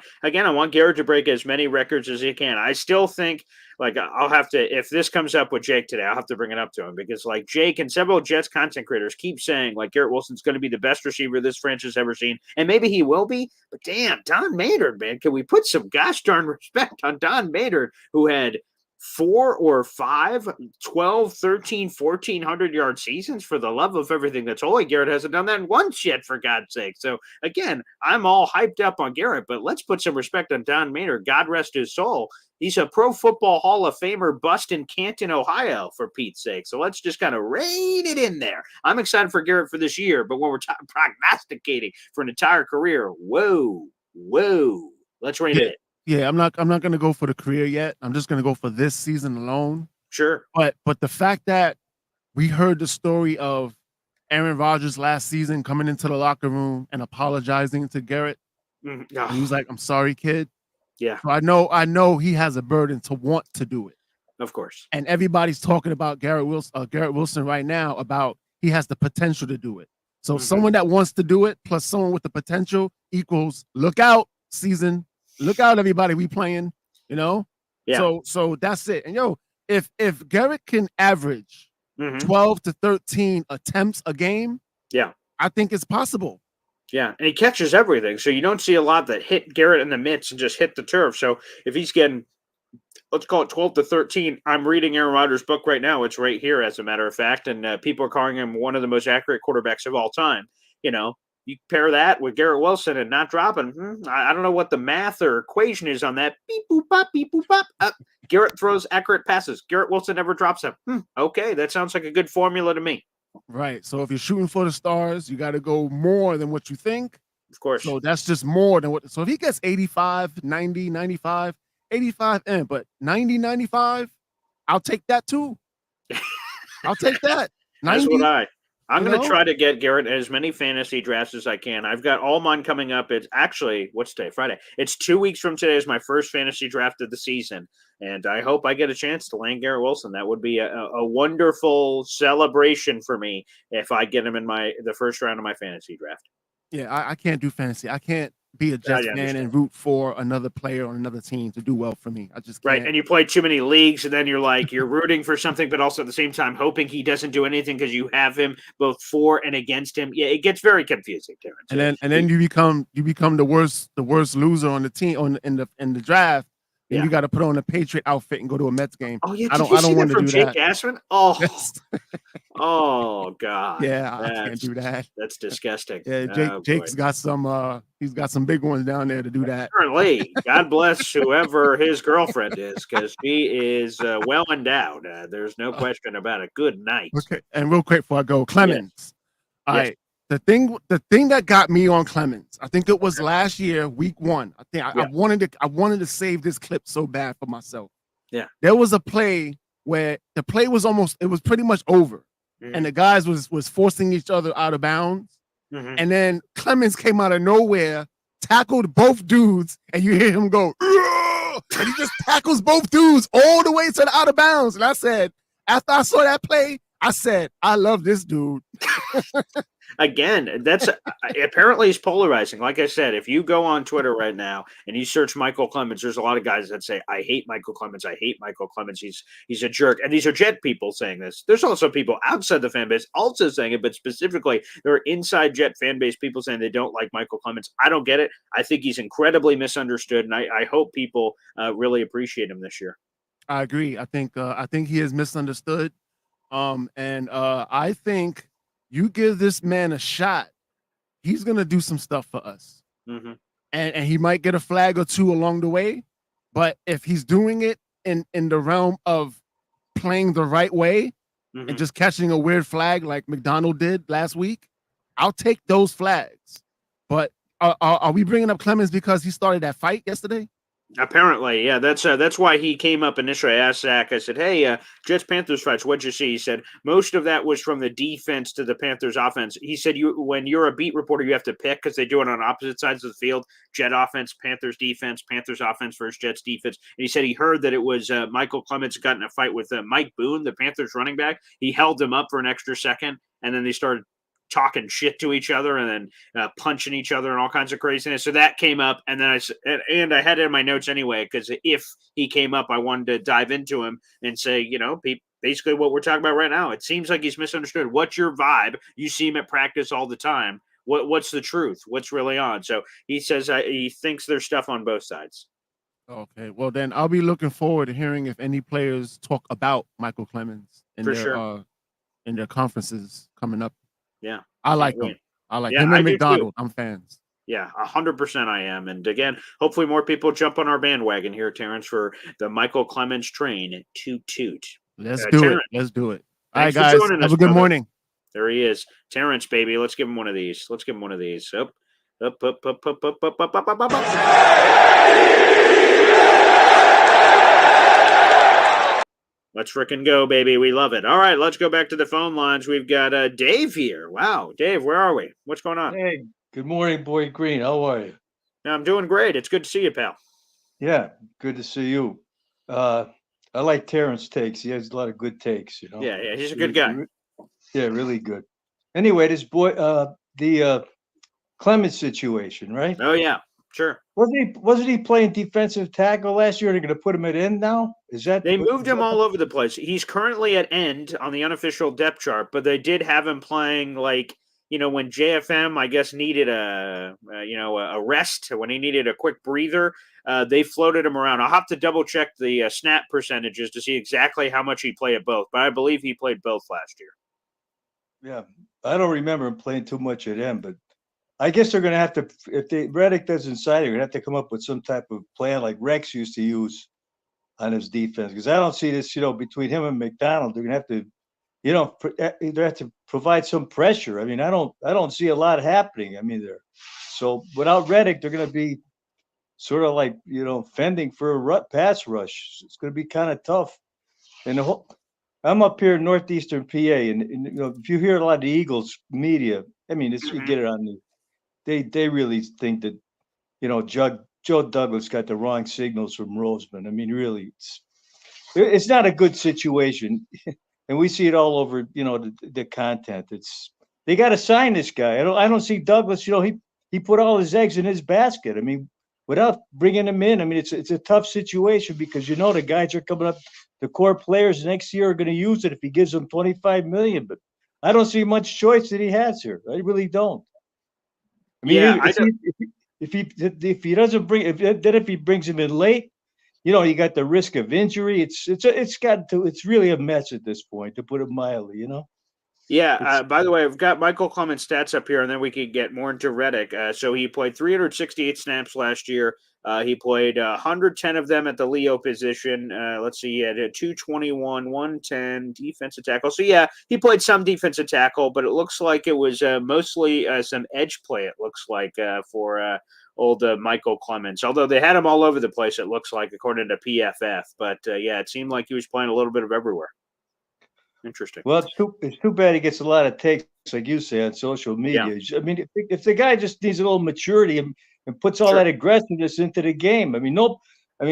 Garrett to break as many records as he can. I still think, like, I'll have to, if this comes up with Jake today, I'll have to bring it up to him because, like, Jake and several Jets content creators keep saying, like, Garrett Wilson's going to be the best receiver this franchise ever seen. And maybe he will be, but damn, Don Maynard, man. Can we put some gosh darn respect on Don Maynard, who had 4 or 5, 12, 13, 1,400-yard seasons? For the love of everything that's holy, Garrett hasn't done that once yet, for God's sake. So, again, I'm all hyped up on Garrett, but let's put some respect on Don Maynard. God rest his soul. He's a Pro Football Hall of Famer bust in Canton, Ohio, for Pete's sake. So let's just kind of rein it in there. I'm excited for Garrett for this year, but when we're prognosticating for an entire career, whoa. Let's rein it in. Yeah, I'm not going to go for the career yet. I'm just going to go for this season alone. Sure. But the fact that we heard the story of Aaron Rodgers last season coming into the locker room and apologizing to Garrett. And he was like, "I'm sorry, kid." Yeah. So I know he has a burden to want to do it. Of course. And everybody's talking about Garrett Wilson right now about he has the potential to do it. So someone that wants to do it plus someone with the potential equals look out season. Look out, everybody. We playing, you know? Yeah. So that's it. And if Garrett can average 12 to 13 attempts a game, yeah, I think it's possible. Yeah, and he catches everything. So you don't see a lot that hit Garrett in the mitts and just hit the turf. So if he's getting, let's call it 12 to 13, I'm reading Aaron Rodgers' book right now. It's right here, as a matter of fact. And people are calling him one of the most accurate quarterbacks of all time. You know, you pair that with Garrett Wilson and not dropping. I don't know what the math or equation is on that. Beep, boop, bop, beep, boop, bop. Garrett throws accurate passes. Garrett Wilson never drops them. Okay, that sounds like a good formula to me. Right. So if you're shooting for the stars, you got to go more than what you think. Of course. So that's just more than what. So if he gets 85, 90, 95, 85, but 90, 95, I'll take that too. I'll take that. 90, that's what I'm going to try to get Garrett as many fantasy drafts as I can. I've got all mine coming up. It's actually, what's today? Friday. It's 2 weeks from today is my first fantasy draft of the season. And I hope I get a chance to land Garrett Wilson. That would be a wonderful celebration for me if I get him in the first round of my fantasy draft. Yeah, I can't do fantasy. I can't be a Jets fan and root for another player on another team to do well for me. I just can't. Right, and you play too many leagues, and then you're rooting for something, but also at the same time hoping he doesn't do anything because you have him both for and against him. Yeah, it gets very confusing, Terrence. And then you become the worst loser on the team in the draft. And you got to put on a Patriot outfit and go to a Mets game. Oh yeah, I don't want to do Jake that. Gassman? Oh, oh God. Yeah, I can't do that. That's disgusting. Yeah, Jake's got some. He's got some big ones down there to do that. Certainly. God bless whoever his girlfriend is, because she is well endowed. There's no question about it. Good night. Okay, and real quick before I go, Clemens. Yes. All right. The thing that got me on Clemens, I think it was last year, week 1. I think I wanted to save this clip so bad for myself. Yeah. There was a play where the play was pretty much over. And the guys was forcing each other out of bounds. And then Clemens came out of nowhere, tackled both dudes, and you hear him go, and he just tackles both dudes all the way to the out of bounds. And I said, after I saw that play, I said, I love this dude. Again, that's apparently he's polarizing. Like I said, if you go on Twitter right now and you search Michael Clemens, there's a lot of guys that say, I hate Michael Clemens. I hate Michael Clemens. He's a jerk. And these are Jet people saying this. There's also people outside the fan base also saying it, but specifically there are inside Jet fan base people saying they don't like Michael Clemens. I don't get it. I think he's incredibly misunderstood, and I hope people really appreciate him this year. I agree. I think he is misunderstood. And I think you give this man a shot, he's gonna do some stuff for us. And he might get a flag or two along the way, but if he's doing it in the realm of playing the right way and just catching a weird flag like McDonald did last week, I'll take those flags. But are we bringing up Clemens because he started that fight yesterday? Apparently, yeah, that's why he came up initially. I asked Zack, I said, hey, Jets Panthers fights, what'd you see? He said most of that was from the defense to the Panthers offense. He said when you're a beat reporter, you have to pick because they do it on opposite sides of the field. Jet offense, Panthers defense, Panthers offense versus Jets defense. And he said he heard that it was Michael Clemens got in a fight with Mike Boone, the Panthers running back. He held him up for an extra second, and then they started talking shit to each other and then punching each other and all kinds of craziness. So that came up, and then I had it in my notes anyway, because if he came up, I wanted to dive into him and say, basically what we're talking about right now. It seems like he's misunderstood. What's your vibe? You see him at practice all the time. What's the truth? What's really on? So he says he thinks there's stuff on both sides. Okay, well then I'll be looking forward to hearing if any players talk about Michael Clemens in their conferences coming up. Yeah, I like him. I like him and McDonald. I'm fans. Yeah, 100% I am. And again, hopefully more people jump on our bandwagon here, Terrence, for the Michael Clemens train toot toot. Let's do Terrence, it. Let's do it. All right, thanks guys. for Have a good morning. There he is. Terrence, baby. Let's give him one of these. Up. Let's frickin' go, baby. We love it. All right, let's go back to the phone lines. We've got Dave here. Wow, Dave, where are we? What's going on? Hey, good morning, Boy Green. How are you? I'm doing great. It's good to see you, pal. Yeah, good to see you. I like Terrence takes. He has a lot of good takes, Yeah, he's a good guy. Yeah, really good. Anyway, this boy, the Clemens situation, right? Oh yeah, sure. Wasn't he playing defensive tackle last year? They're going to put him at end now. They moved him all over the place. He's currently at end on the unofficial depth chart, but they did have him playing when JFM, I guess, needed a rest, when he needed a quick breather. They floated him around. I'll have to double check the snap percentages to see exactly how much he played at both, but I believe he played both last year. Yeah, I don't remember him playing too much at end, but I guess they're going to have to, if Reddick doesn't sign, they're going to have to come up with some type of plan like Rex used to use on his defense. Because I don't see this, between him and McDonald, they're going to have to, they have to provide some pressure. I mean, I don't see a lot happening. I mean, so without Reddick, they're going to be sort of like, fending for a pass rush. It's going to be kind of tough. And I'm up here in northeastern PA, and if you hear a lot of the Eagles media, I mean, you get it on the. They really think that, Joe Douglas got the wrong signals from Roseman. I mean, really, it's not a good situation, and we see it all over. The content. They got to sign this guy. I don't see Douglas. He put all his eggs in his basket. I mean, without bringing him in, I mean, it's a tough situation because the guys are coming up. The core players next year are going to use it if he gives them $25 million. But I don't see much choice that he has here. I really don't. I mean, if he doesn't bring, if he brings him in late, you got the risk of injury. It's really a mess at this point, to put it mildly. Yeah. By the way, I've got Michael Clemens stats up here, and then we could get more into Reddick. So he played 368 snaps last year. He played 110 of them at the Leo position. Let's see, he had a 221, 110 defensive tackle. So yeah, he played some defensive tackle, but it looks like it was mostly some edge play. It looks like for old Michael Clemens. Although they had him all over the place, it looks like, according to PFF. But yeah, it seemed like he was playing a little bit of everywhere. Interesting. Well, it's too bad he gets a lot of takes, like you say, on social media. Yeah. I mean, if the guy just needs a little maturity and puts all that aggressiveness into the game, I mean,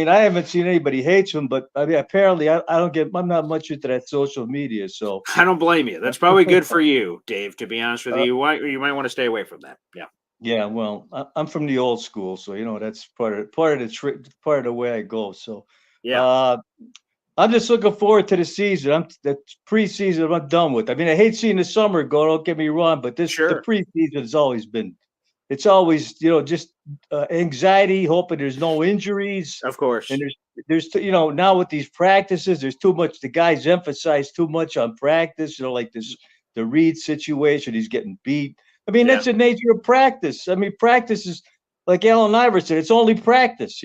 I haven't seen anybody hates him, but I mean, apparently I'm not much into that social media. So I don't blame you. That's probably good for you, Dave, to be honest with you. You might want to stay away from that. Yeah. Yeah. Well, I'm from the old school, so, that's part of the way I go. So, yeah. I'm just looking forward to the season. The preseason I'm done with. I mean, I hate seeing the summer go, don't get me wrong, but the preseason has always been, it's always, just anxiety, hoping there's no injuries. Of course. And there's now with these practices, there's too much, the guys emphasize too much on practice, like the Reed situation, he's getting beat. I mean, that's the nature of practice. I mean, practice is, like Allen Iverson, it's only practice,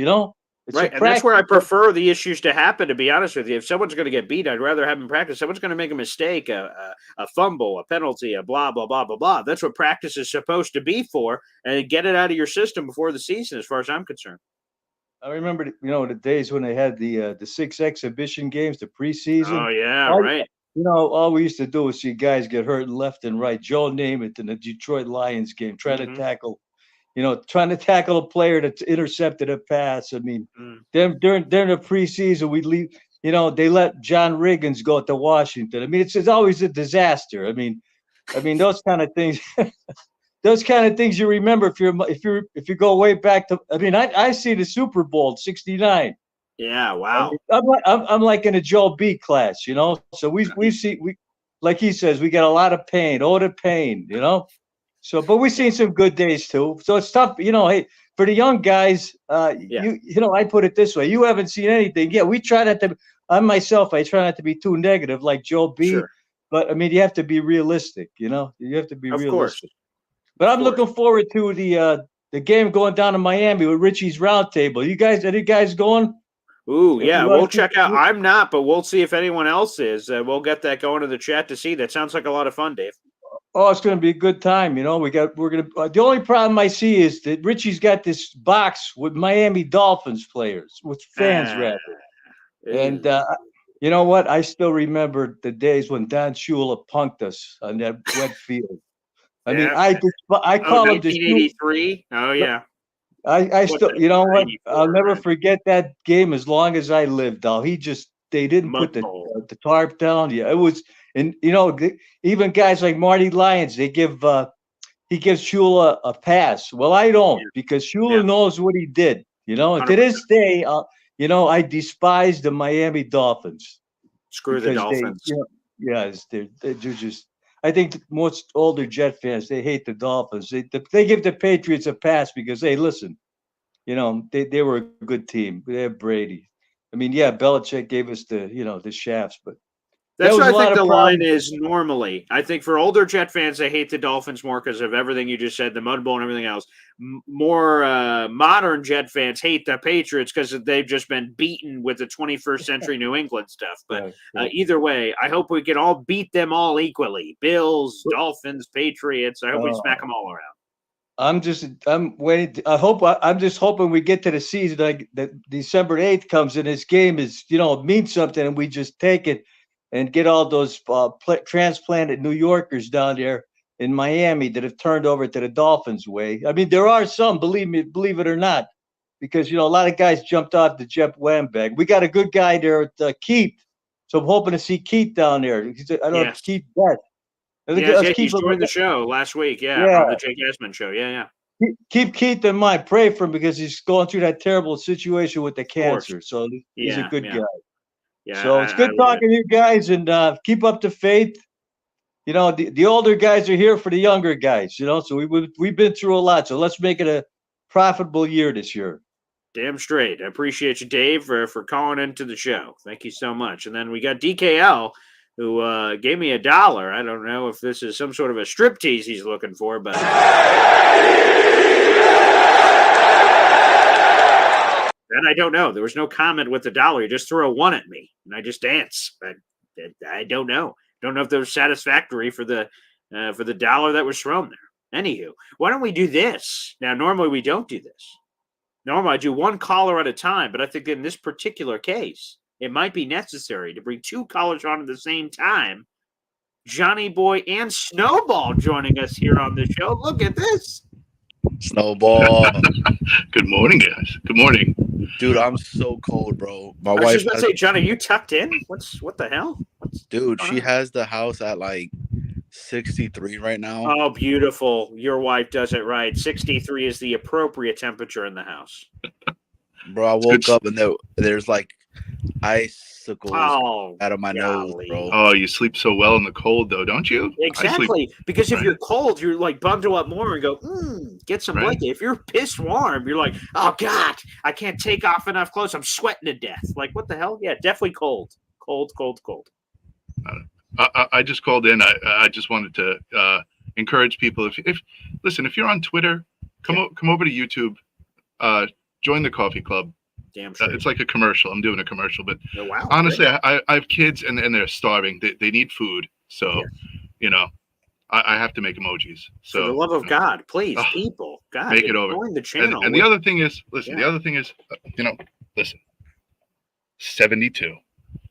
It's Right, a and that's where I practice. prefer the issues to happen, to be honest with you. If someone's going to get beat, I'd rather have them practice. Someone's going to make a mistake, a fumble, a penalty, a blah, blah, blah, blah, blah. That's what practice is supposed to be for, and get it out of your system before the season, as far as I'm concerned. I remember, the days when they had the 6 exhibition games, the preseason. Oh, yeah, right. All we used to do was see guys get hurt left and right. Joe Namath in the Detroit Lions game, trying to tackle a player that intercepted a pass. I mean, them during the preseason, we'd leave. They let John Riggins go to Washington. I mean, it's always a disaster. I mean, those kind of things. Those kind of things you remember if you go way back to. I mean, I see the Super Bowl '69. Yeah, wow. I'm like in a Joe B class, So we see like he says, we got a lot of pain, the pain, So, but we've seen some good days too. So it's tough, hey, for the young guys, I put it this way: you haven't seen anything. Yeah, we try not to. I try not to be too negative, like Joe B. Sure. But I mean, you have to be realistic. You have to be Of realistic. course. But I'm looking forward to the game going down to Miami with Richie's Roundtable. Any guys going? Ooh, yeah, we'll check out. I'm not, but we'll see if anyone else is. We'll get that going in the chat to see. That sounds like a lot of fun, Dave. Oh, it's going to be a good time. The only problem I see is that Richie's got this box with Miami Dolphins players, with fans rather. And you know what? I still remember the days when Don Shula punked us on that wet field. I mean, I call him the 1983. Oh yeah. I still, you know what? I'll never forget that game as long as I live. Though they didn't put the tarp down. Yeah, it was, and even guys like Marty Lyons, he gives Shula a pass. Well, I don't, because Shula knows what he did. To this day, I despise the Miami Dolphins. Screw the Dolphins. They're just. I think most older Jet fans, they hate the Dolphins. They give the Patriots a pass because, hey, listen, they were a good team. They have Brady. I mean, yeah, Belichick gave us the shafts, but that's what I think the line is normally. I think for older Jet fans, they hate the Dolphins more because of everything you just said, the Mud Bowl and everything else. More modern Jet fans hate the Patriots because they've just been beaten with the 21st century New England stuff. But either way, I hope we can all beat them all equally. Bills, Dolphins, Patriots. I hope we smack them all around. I'm waiting. I'm just hoping we get to the season that December 8th comes and this game is, means something, and we just take it and get all those transplanted New Yorkers down there in Miami that have turned over to the Dolphins way. I mean, there are some, believe it or not, because, a lot of guys jumped off the Jeff Wambag. We got a good guy there at Keith. So I'm hoping to see Keith down there. I don't know if Keith bet. He joined the show last week. On the Jake Esmond show. Keep Keith in mind. Pray for him because he's going through that terrible situation with the cancer. So he's a good guy. Yeah, so it's good talking to you guys, and keep up the faith. The older guys are here for the younger guys. So we've been through a lot. So let's make it a profitable year this year. Damn straight. I appreciate you, Dave, for calling into the show. Thank you so much. And then we got DKL, who gave me $1. I don't know if this is some sort of a striptease he's looking for, but. And I don't know. There was no comment with the $1. He just threw a 1 at me, and I just dance. But I don't know. Don't know if that was satisfactory for the $1 that was thrown there. Anywho, why don't we do this? Now, normally we don't do this. Normally I do one caller at a time, but I think in this particular case, it might be necessary to bring 2 callers on at the same time. Johnny Boy and Snowball joining us here on the show. Look at this. Snowball. Good morning, guys. Good morning. Dude, I'm so cold, bro. My I was wife just about to say, Johnny, you tucked in? What the hell? Dude, she has the house at like 63 right now. Oh, beautiful. Your wife does it right. 63 is the appropriate temperature in the house. Bro, I woke up and there's like icicles out of my nose, bro. Oh, you sleep so well in the cold, though, don't you? Exactly. Because if you're cold, you're like bundle up more and go, get some blanket. If you're pissed warm, you're like, oh, God, I can't take off enough clothes. I'm sweating to death. Like, what the hell? Yeah, definitely cold. Cold. I just called in. I just wanted to encourage people. If you're on Twitter, come over to YouTube, join the coffee club. Damn straight. It's like a commercial. I'm doing a commercial, but Oh, wow, honestly, I have kids and they're starving. They need food. So, I have to make emojis. So for the love of God, please, people, God, make it over. join the channel. And the other thing is, listen. The other thing is, listen. 72.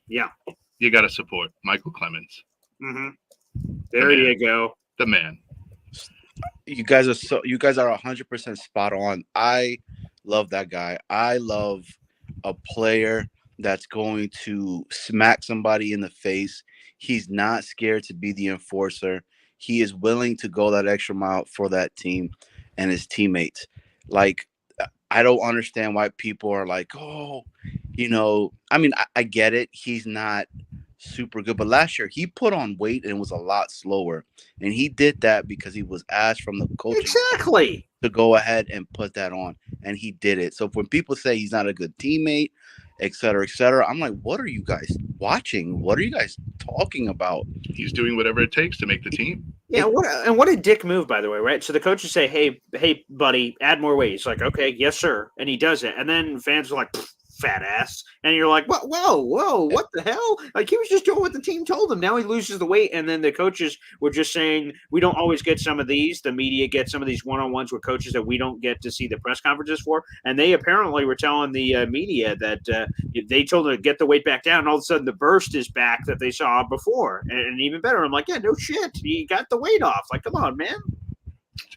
Yeah. You got to support Michael Clemens. Mm-hmm. There you go. The man. You guys are 100% spot on. I love that guy. I love a player that's going to smack somebody in the face. He's not scared to be the enforcer. He is willing to go that extra mile for that team and his teammates. Like, I don't understand why people are like, oh, I mean, I get it. He's not super good. But last year, he put on weight and was a lot slower. And he did that because he was asked from the coaching exactly to go ahead and put that on. And he did it. So when people say he's not a good teammate, et cetera, I'm like, what are you guys watching? What are you guys talking about? He's doing whatever it takes to make the team. Yeah, what a dick move, by the way, right? So the coaches say, hey, buddy, add more weight. He's like, okay, yes, sir. And he does it. And then fans are like, fat ass. And you're like, whoa, what the hell? Like, he was just doing what the team told him. Now he loses the weight. And then the coaches were just saying, we don't always get some of these. The media gets some of these one-on-ones with coaches that we don't get to see the press conferences for. And they apparently were telling the media that they told them to get the weight back down. And all of a sudden, the burst is back that they saw before. And even better, I'm like, yeah, no shit. You got the weight off. Like, come on, man.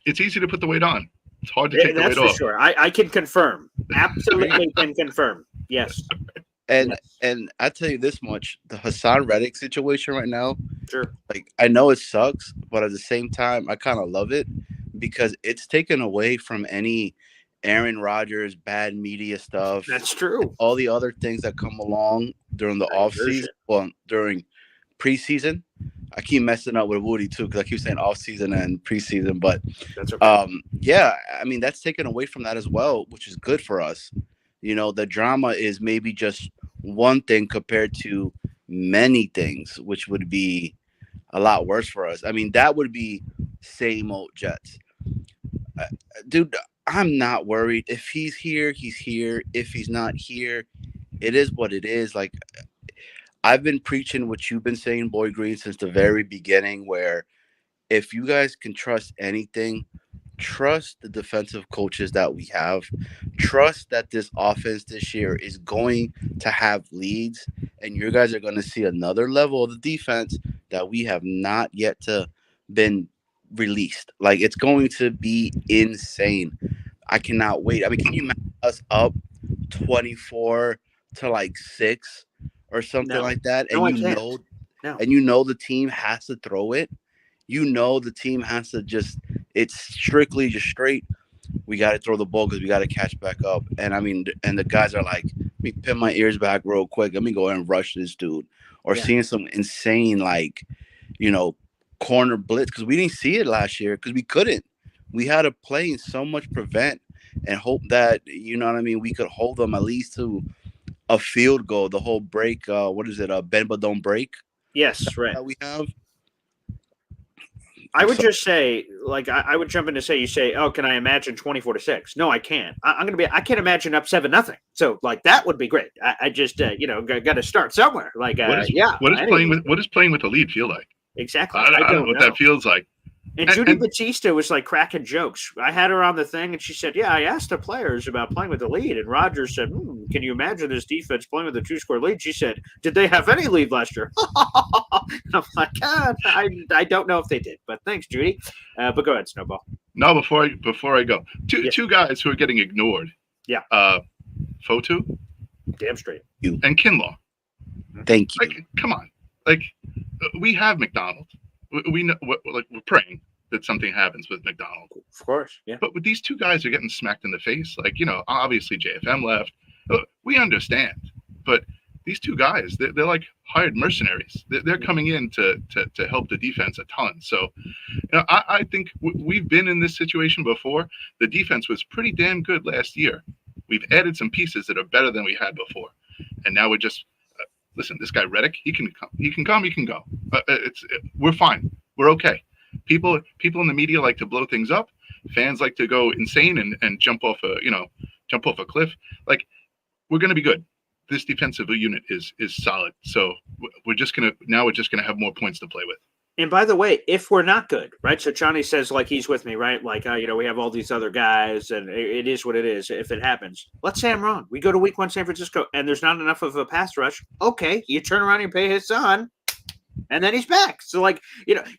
It's easy to put the weight on. It's hard to take the weight off. That's for sure. I can confirm. Absolutely can confirm. Yes. And I tell you this much, the Haason Reddick situation right now, sure. Like, I know it sucks, but at the same time, I kind of love it because it's taken away from any Aaron Rodgers bad media stuff. That's true. All the other things that come along during the offseason, well, during preseason. I keep messing up with Woody too because I keep saying offseason and preseason, but that's okay. Yeah, I mean that's taken away from that as well, which is good for us. The drama is maybe just one thing compared to many things, which would be a lot worse for us. I mean, that would be same old Jets. Dude, I'm not worried. If he's here, he's here. If he's not here, it is what it is. Like, I've been preaching what you've been saying, Boy Green, since the very beginning, where if you guys can trust anything, trust the defensive coaches that we have. Trust that this offense this year is going to have leads, and you guys are going to see another level of the defense that we have not yet to been released. Like, it's going to be insane. I cannot wait. I mean, can you imagine us up 24 to like 6 or something like that? And you know the team has to throw it. The team has to it's strictly just straight. We got to throw the ball because we got to catch back up. And I mean, and the guys are like, let me pin my ears back real quick. Let me go and rush this dude. Or seeing some insane, corner blitz because we didn't see it last year because we couldn't. We had to play in so much prevent and hope that, we could hold them at least to a field goal. The whole break, what is it? Bend but don't break. Yes, right. That we have. I would just say, like, I would jump in to say, you say, oh, can I imagine 24-6? No, I can't. I can't imagine up 7-0. So, like, that would be great. I just, got to start somewhere. Like, what is playing with the lead feel like? Exactly. I don't know what that feels like. And Judy Batista was like cracking jokes. I had her on the thing, and she said, yeah, I asked the players about playing with the lead. And Rodgers said, can you imagine this defense playing with a 2-score lead? She said, did they have any lead last year? I'm like, I don't know if they did. But thanks, Judy. But go ahead, Snowball. No, before I go, two guys who are getting ignored. Yeah. Fotu. Damn straight. And Kinlaw. Thank you. Like, come on. Like, we have McDonald. We know, we're praying that something happens with McDonald. Of course, yeah. But with these two guys are getting smacked in the face, like, obviously JFM left. We understand. But these two guys, they're like hired mercenaries. They're coming in to help the defense a ton. So, I think we've been in this situation before. The defense was pretty damn good last year. We've added some pieces that are better than we had before. And now we're just listen, this guy Reddick, he can come, he can go. We're fine. We're okay. People in the media like to blow things up. Fans like to go insane and jump off a cliff. Like, we're going to be good. This defensive unit is solid. So we're just going to have more points to play with. And by the way, if we're not good, right? So Johnny says, like, he's with me, right? Like, we have all these other guys, and it is what it is. If it happens, let's say I'm wrong. We go to week 1 San Francisco, and there's not enough of a pass rush. Okay, you turn around and pay Haason, and then he's back. So, like,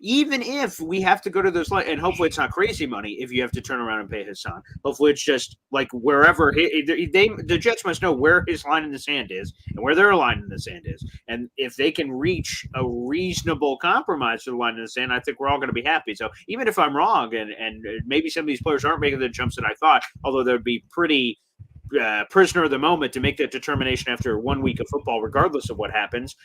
even if we have to go to those, and hopefully it's not crazy money if you have to turn around and pay Haason. Hopefully it's just, like, wherever the Jets must know where his line in the sand is and where their line in the sand is. And if they can reach a reasonable compromise to the line in the sand, I think we're all going to be happy. So even if I'm wrong and maybe some of these players aren't making the jumps that I thought, although they'd be pretty prisoner of the moment to make that determination after 1 week of football, regardless of what happens.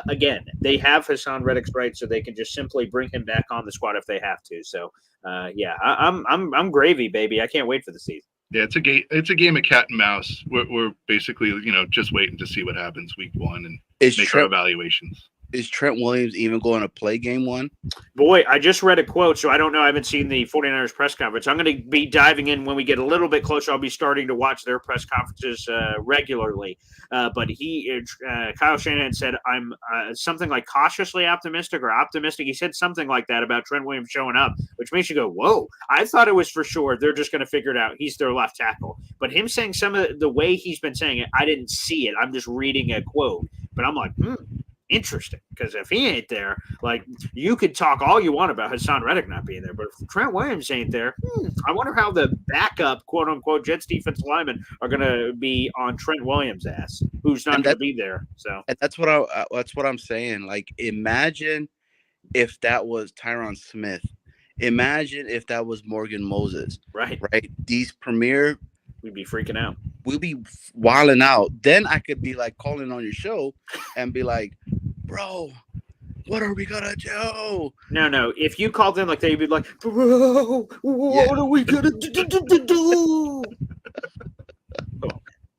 Again, they have Haason Reddick's right, so they can just simply bring him back on the squad if they have to. So, I'm gravy, baby. I can't wait for the season. Yeah, it's a game. It's a game of cat and mouse. We're basically, just waiting to see what happens week 1 and make our evaluations. Is Trent Williams even going to play game 1? Boy, I just read a quote, so I don't know. I haven't seen the 49ers press conference. I'm going to be diving in when we get a little bit closer. I'll be starting to watch their press conferences regularly. But Kyle Shanahan said, I'm something like cautiously optimistic or optimistic. He said something like that about Trent Williams showing up, which makes you go, whoa. I thought it was for sure. They're just going to figure it out. He's their left tackle. But him saying some of the way he's been saying it, I didn't see it. I'm just reading a quote. But I'm like, interesting, because if he ain't there, like, you could talk all you want about Haason Reddick not being there, but if Trent Williams ain't there, I wonder how the backup, quote unquote, Jets defensive linemen are going to be on Trent Williams' ass, who's not going to be there. So that's what I'm saying. Like, imagine if that was Tyron Smith. Imagine if that was Morgan Moses. Right. These premier. We'd be freaking out. We'll be wilding out. Then I could be like calling on your show and be like, bro, what are we gonna do? No. If you called them like that, you'd be like, bro, what are we gonna do?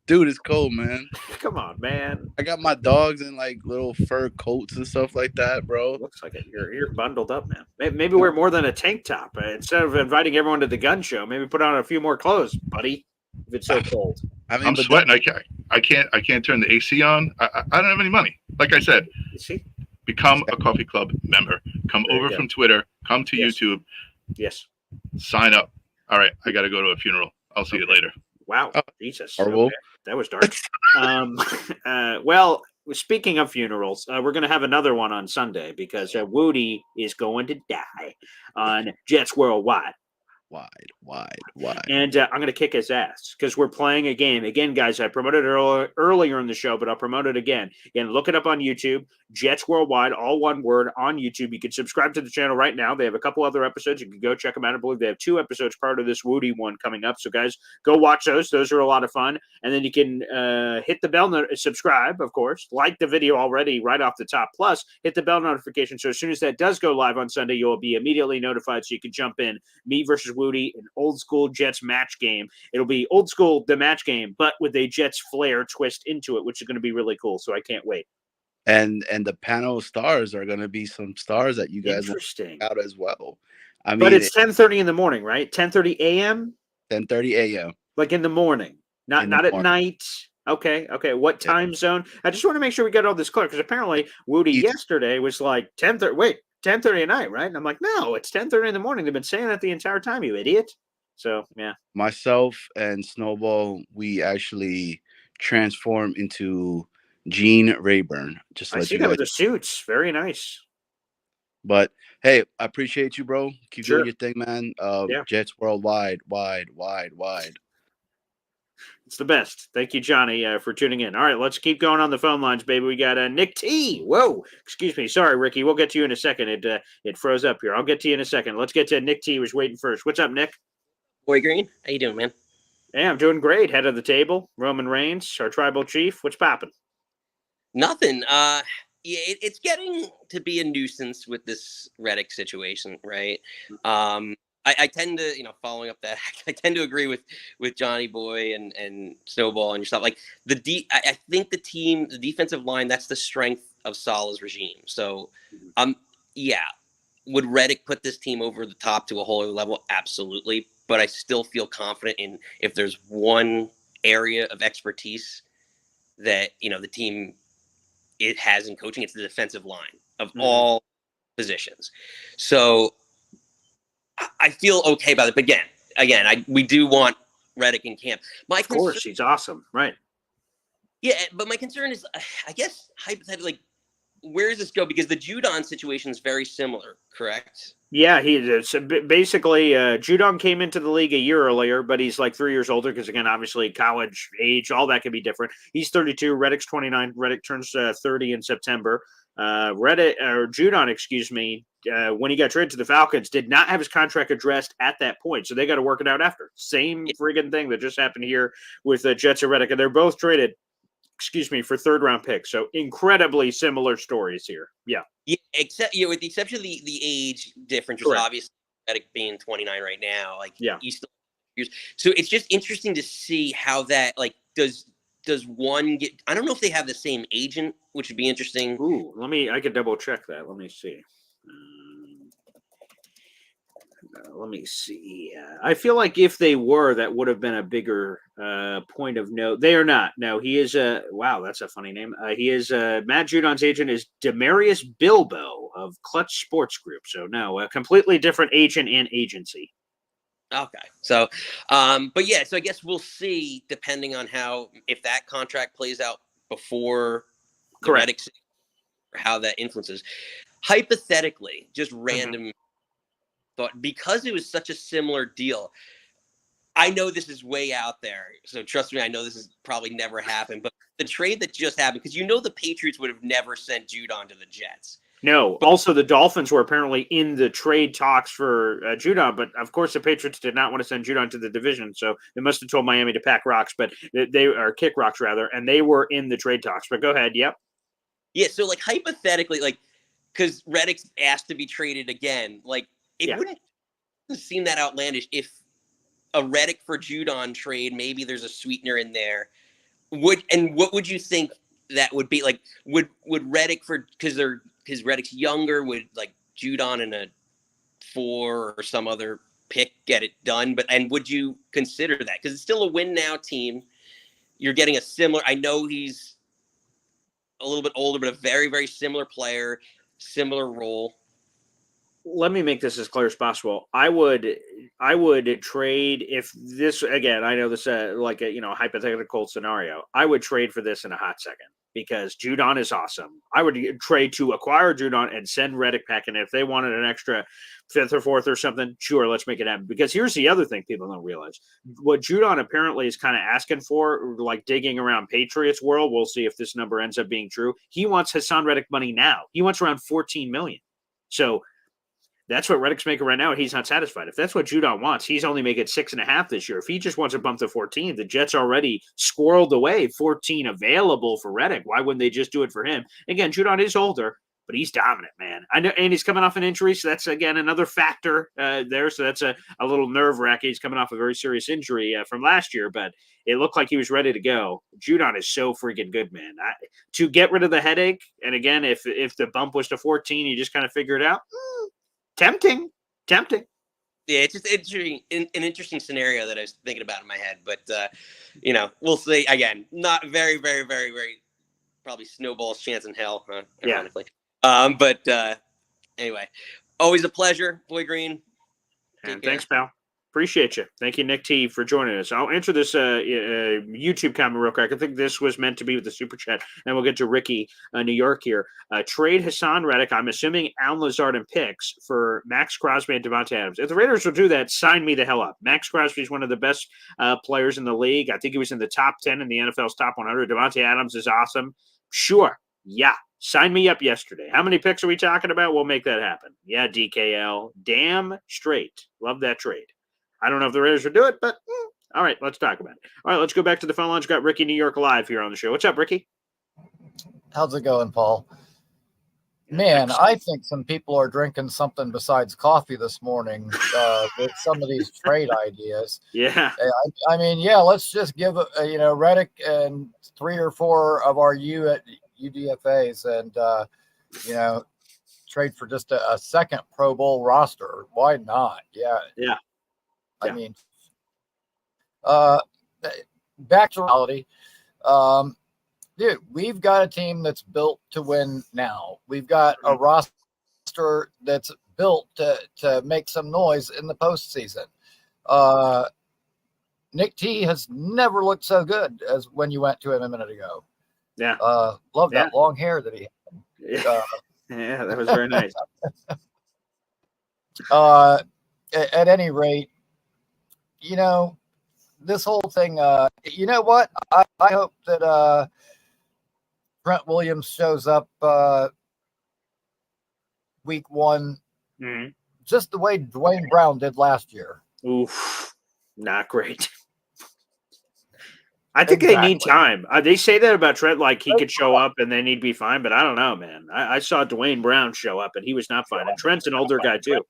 Dude, it's cold, man. Come on, man. I got my dogs in like little fur coats and stuff like that, bro. Looks like it. You're bundled up, man. Maybe wear more than a tank top. Instead of inviting everyone to the gun show, maybe put on a few more clothes, buddy. If it's so cold. I'm sweating. I can't turn the AC on. I don't have any money. Like I said, become a coffee club member. Come over from Twitter. Come to YouTube. Yes. Sign up. All right. I got to go to a funeral. I'll see you later. Wow. Jesus. Okay. That was dark. Well, speaking of funerals, we're going to have another one on Sunday because Woody is going to die on Jets Worldwide. Wide. And I'm going to kick his ass because we're playing a game. Again, guys, I promoted it earlier in the show, but I'll promote it again. Again, look it up on YouTube. Jets Worldwide, all one word, on YouTube. You can subscribe to the channel right now. They have a couple other episodes. You can go check them out. I believe they have 2 episodes part of this Woody one coming up. So, guys, go watch those. Those are a lot of fun. And then you can hit the bell, subscribe, of course. Like the video already right off the top. Plus, hit the bell notification. So as soon as that does go live on Sunday, you'll be immediately notified so you can jump in. Me versus Woody, an old school Jets match game. It'll be old school, the match game, but with a Jets flair twist into it, which is going to be really cool. So I can't wait. And the panel of stars are going to be some stars that you guys will check out as well. I mean, but it's 10:30 in the morning, right? 10:30 a.m. 10:30 a.m. Like in the morning, not at night. Okay. What time zone? I just want to make sure we get all this clear because apparently Woody yesterday was like 10:30. Wait, 10:30 at night, right? And I'm like, no, it's 10:30 in the morning. They've been saying that the entire time, you idiot. So yeah. Myself and Snowball, we actually transformed into Gene Rayburn. Just I see that with the suits. Very nice. But hey, I appreciate you, bro. Keep doing your thing, man. Jets Worldwide, wide. It's the best. Thank you, Johnny, for tuning in. All right, let's keep going on the phone lines, baby. We got Nick T. Whoa, excuse me. Sorry, Ricky. We'll get to you in a second. It froze up here. I'll get to you in a second. Let's get to Nick T. Who's waiting first. What's up, Nick? Boy Green, how you doing, man? Hey, I'm doing great. Head of the table, Roman Reigns, our tribal chief. What's popping? Nothing. It's getting to be a nuisance with this Reddick situation, right? I tend to, following up that, I tend to agree with Johnny Boy and Snowball and yourself. Like I think the defensive line, that's the strength of Salah's regime. So, would Reddick put this team over the top to a whole other level? Absolutely. But I still feel confident in if there's one area of expertise that, the team it has in coaching. It's the defensive line of all positions. So I feel okay about it. But again, we do want Reddick in camp. Of course, he's awesome. Right. Yeah, but my concern is, I guess, hypothetically, where does this go? Because the Judon situation is very similar, correct? Yeah, he is. Basically, Judon came into the league a year earlier, but he's like 3 years older because, again, obviously college age, all that can be different. He's 32. Reddick's 29. Reddick turns 30 in September. Judon, when he got traded to the Falcons, did not have his contract addressed at that point, so they got to work it out after. Same friggin' thing that just happened here with Jets and Reddick, and they're both traded for third-round picks. So incredibly similar stories here. Yeah. Yeah, except with the exception of the age difference, which is obviously Reddick being 29 right now. He's still years. So it's just interesting to see how that does one get. I don't know if they have the same agent, which would be interesting. Ooh, I could double check that. Let me see. I feel like if they were, that would have been a bigger point of note. They are not. No, he is wow, that's a funny name. He is Matt Judon's agent is Demarius Bilbo of Clutch Sports Group. So no, a completely different agent and agency. Okay. So, but yeah, so I guess we'll see depending on if that contract plays out before the Reddick, or how that influences. Hypothetically, just random thought, because it was such a similar deal. I know this is way out there, so trust me, I know this has probably never happened, but the trade that just happened, because the Patriots would have never sent Judon to the Jets. No, also the Dolphins were apparently in the trade talks for Judon, but of course the Patriots did not want to send Judon to the division, so they must have told Miami to pack rocks, but they are kick rocks rather, and they were in the trade talks. But go ahead, yep. Yeah, so hypothetically, because Reddick's asked to be traded again, wouldn't seem that outlandish if a Reddick for Judon trade, maybe there's a sweetener in there. What would you think that would be? Would Reddick because Reddick's younger, would Judon and a 4 or some other pick get it done? And would you consider that? Because it's still a win now team. You're getting a similar, I know he's a little bit older, but a very, very similar player, similar role. Let me make this as clear as possible. I would trade if this, again, I know this like a hypothetical scenario. I would trade for this in a hot second because Judon is awesome. I would trade to acquire Judon and send Reddick back in. If they wanted an extra 5th or 4th or something, sure, let's make it happen. Because here's the other thing people don't realize. What Judon apparently is kind of asking for, digging around Patriots world, we'll see if this number ends up being true. He wants Haason Reddick money now. He wants around $14 million. So that's what Reddick's making right now, and he's not satisfied. If that's what Judon wants, he's only making 6.5 this year. If he just wants to bump to 14, the Jets already squirreled away 14 available for Reddick. Why wouldn't they just do it for him? Again, Judon is older, but he's dominant, man. I know, and he's coming off an injury, so that's, again, another factor there. So that's a little nerve-wracking. He's coming off a very serious injury from last year, but it looked like he was ready to go. Judon is so freaking good, man. To get rid of the headache, and again, if the bump was to 14, you just kind of figure it out, Tempting. Yeah, it's just an interesting scenario that I was thinking about in my head. But, we'll see. Again, not very, very, very, very probably snowball's chance in hell, ironically. Yeah. But anyway, always a pleasure, Boy Green. And thanks, pal. Appreciate you. Thank you, Nick T, for joining us. I'll answer this YouTube comment real quick. I think this was meant to be with the super chat. And we'll get to Ricky, New York here. Trade Haason Reddick, I'm assuming Allen Lazard and picks for Max Crosby and Devontae Adams. If the Raiders will do that, sign me the hell up. Max Crosby is one of the best players in the league. I think he was in the top 10 in the NFL's top 100. Devontae Adams is awesome. Sure. Yeah. Sign me up yesterday. How many picks are we talking about? We'll make that happen. Yeah, DKL. Damn straight. Love that trade. I don't know if the Raiders will do it, but all right, let's talk about it. All right, let's go back to the phone lines. Got Ricky New York live here on the show. What's up, Ricky? How's it going, Paul? Man, I think some people are drinking something besides coffee this morning with some of these trade ideas. Yeah. I mean, let's just give, Reddick and 3 or 4 of our UDFAs and, trade for just a second Pro Bowl roster. Why not? Yeah. I mean, back to reality. dude, we've got a team that's built to win now. We've got a roster that's built to make some noise in the postseason. Nick T has never looked so good as when you went to him a minute ago. Yeah. Love that long hair that he had. Yeah, that was very nice. At any rate, you know, this whole thing, you know what? I hope that Trent Williams shows up week 1, just the way Dwayne Brown did last year. Oof, not great. I think they need time. They say that about Trent, like he could show up and then he'd be fine, but I don't know, man. I saw Dwayne Brown show up and he was not fine. And Trent's an older guy too.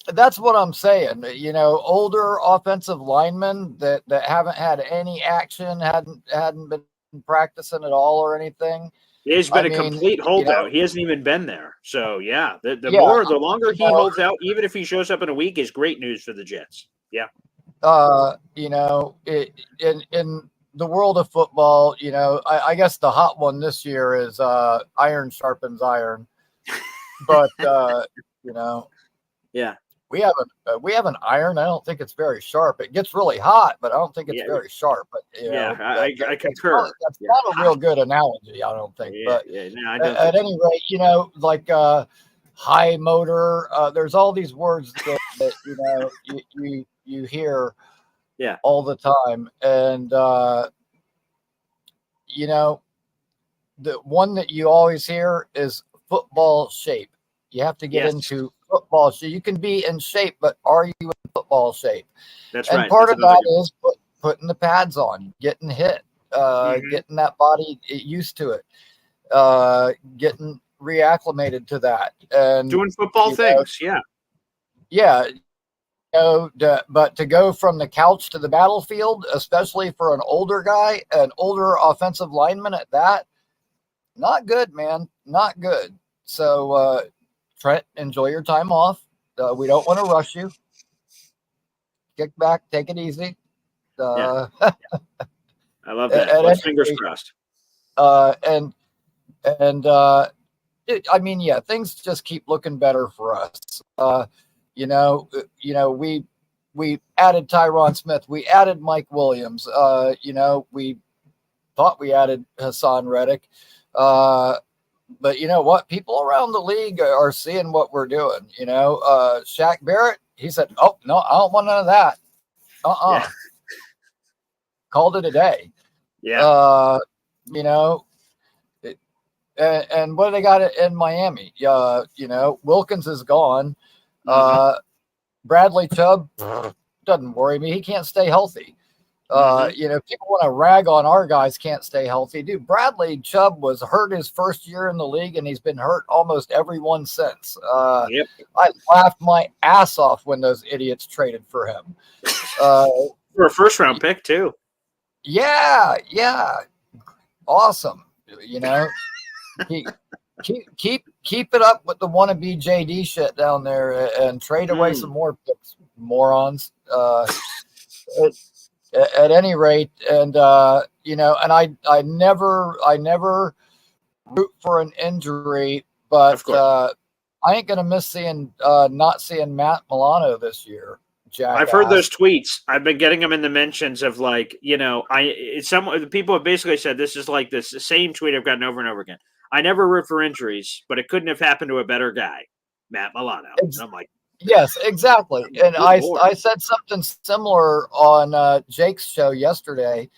That's what I'm saying. You know, older offensive linemen that haven't had any action, hadn't been practicing at all or anything. He's been a complete holdout. You know, he hasn't even been there. So yeah, the longer he holds out, even if he shows up in a week, is great news for the Jets. Yeah. You know, in the world of football, you know, I guess the hot one this year is iron sharpens iron. But you know, yeah, we have an iron. I don't think it's very sharp. It gets really hot, but I don't think it's very sharp. But you know, I concur. That's not a real good analogy, I don't think. But I don't at any rate, you know, like high motor. There's all these words that you know you hear all the time. And you know, the one that you always hear is football shape. You have to get into football. So you can be in shape, but are you in football shape? That's and right. Part of that is putting the pads on, getting hit, getting that body used to it, getting reacclimated to that, and doing football things. Yeah. But to go from the couch to the battlefield, especially for an older guy, an older offensive lineman at that, not good, man. Not good. So, Trent, enjoy your time off. We don't want to rush you. Kick back, take it easy. I love that. Let's fingers crossed. I mean, yeah, things just keep looking better for us. You know, we added Tyron Smith. We added Mike Williams. You know, we thought we added Haason Reddick. But you know what? People around the league are seeing what we're doing. You know, Shaq Barrett, he said, "Oh, no, I don't want none of that." Called it a day. Yeah. You know, and what do they got in Miami? You know, Wilkins is gone. Bradley Chubb doesn't worry me. He can't stay healthy. You know, people want to rag on our guys can't stay healthy. Dude, Bradley Chubb was hurt his first year in the league, and he's been hurt almost every one since. I laughed my ass off when those idiots traded for him. For a first-round pick, too. Yeah. Awesome. You know, keep it up with the wannabe JD shit down there and trade away some more picks, morons. At any rate, and you know, and I never root for an injury, but I ain't gonna miss not seeing Matt Milano this year. Jackass. I've heard those tweets. I've been getting them in the mentions of, like, you know, some people have basically said this is like this same tweet I've gotten over and over again. I never root for injuries, but it couldn't have happened to a better guy, Matt Milano. And I'm like, yes, exactly. And I said something similar on Jake's show yesterday,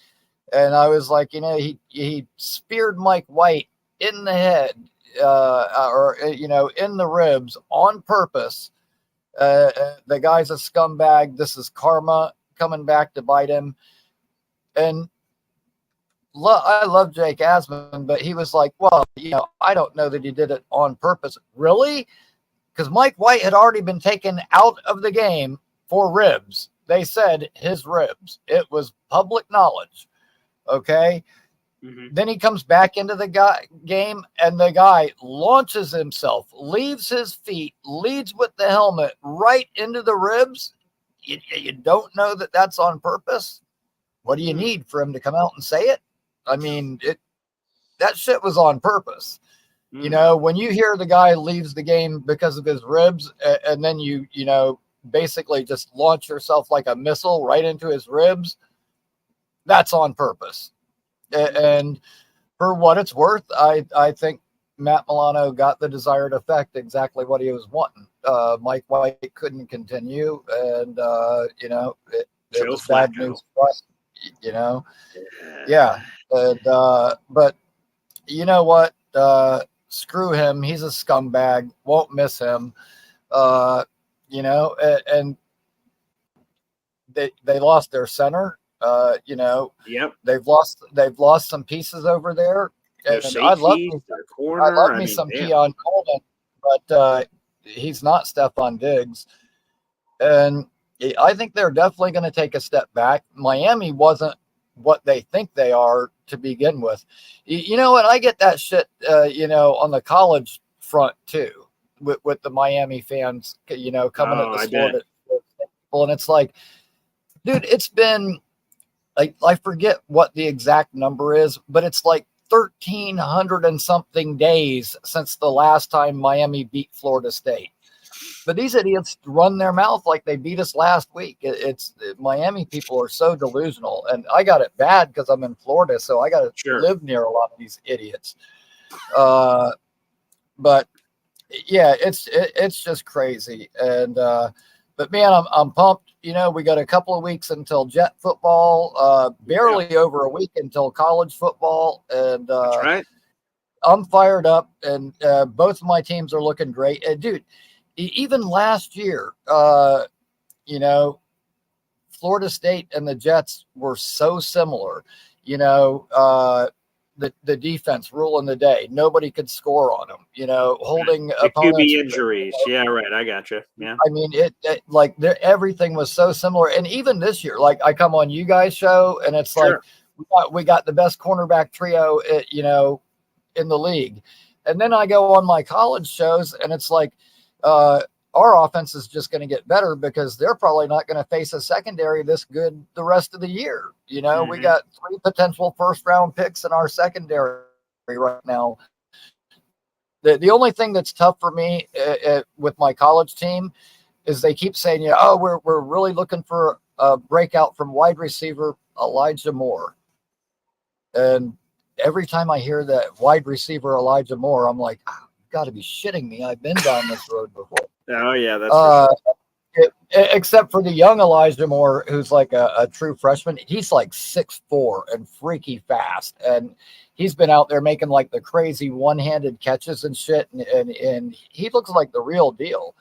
and I was like, you know, he speared Mike White in the head, or you know, in the ribs on purpose. The guy's a scumbag. This is karma coming back to bite him. And I love Jake Asman, but he was like, well, you know, I don't know that he did it on purpose. Really? Because Mike White had already been taken out of the game for ribs. They said his ribs. It was public knowledge. Okay. Then he comes back into the game, and the guy launches himself, leaves his feet, leads with the helmet right into the ribs. You don't know that that's on purpose? What do you need for him to come out and say it? I mean, that shit was on purpose. Mm. You know, when you hear the guy leaves the game because of his ribs, and then you know, basically just launch yourself like a missile right into his ribs, that's on purpose. And for what it's worth, I think Matt Milano got the desired effect, exactly what he was wanting. Mike White couldn't continue, and you know, it was bad news for us, you know. Yeah. And but you know what? Screw him. He's a scumbag. Won't miss him. You know, and they lost their center. You know, yep. They've lost some pieces over there. And I love me some Keon Coleman, but he's not Stephon Diggs. And I think they're definitely going to take a step back. Miami wasn't what they think they are to begin with. You know what? I get that shit, you know, on the college front too, with the Miami fans, you know, coming at the Florida people. And it's like, dude, it's been like, I forget what the exact number is, but it's like 1,300 and something days since the last time Miami beat Florida State. But these idiots run their mouth like they beat us last week. Miami people are so delusional, and I got it bad because I'm in Florida, so I got to live near a lot of these idiots. But yeah, it's just crazy. And but man, I'm pumped. You know, we got a couple of weeks until Jet football, barely over a week until college football, and that's right. I'm fired up, and both of my teams are looking great. Dude, even last year, you know, Florida State and the Jets were so similar. You know, the defense ruling the day. Nobody could score on them. You know, holding the opponents. QB injuries. Yeah, right. I got you. Yeah. I mean, everything was so similar. And even this year, like I come on you guys' show, and it's like we got the best cornerback trio, you know, in the league. And then I go on my college shows, and it's like, our offense is just going to get better because they're probably not going to face a secondary this good the rest of the year. You know, we got 3 potential first-round picks in our secondary right now. The only thing that's tough for me with my college team is they keep saying, yeah, oh, we're really looking for a breakout from wide receiver Elijah Moore. And every time I hear that wide receiver Elijah Moore, I'm like, got to be shitting me. I've been down this road before. Oh yeah, that's except for the young Elijah Moore, who's like a true freshman. He's like 6'4" and freaky fast, and he's been out there making like the crazy one-handed catches and shit, and he looks like the real deal.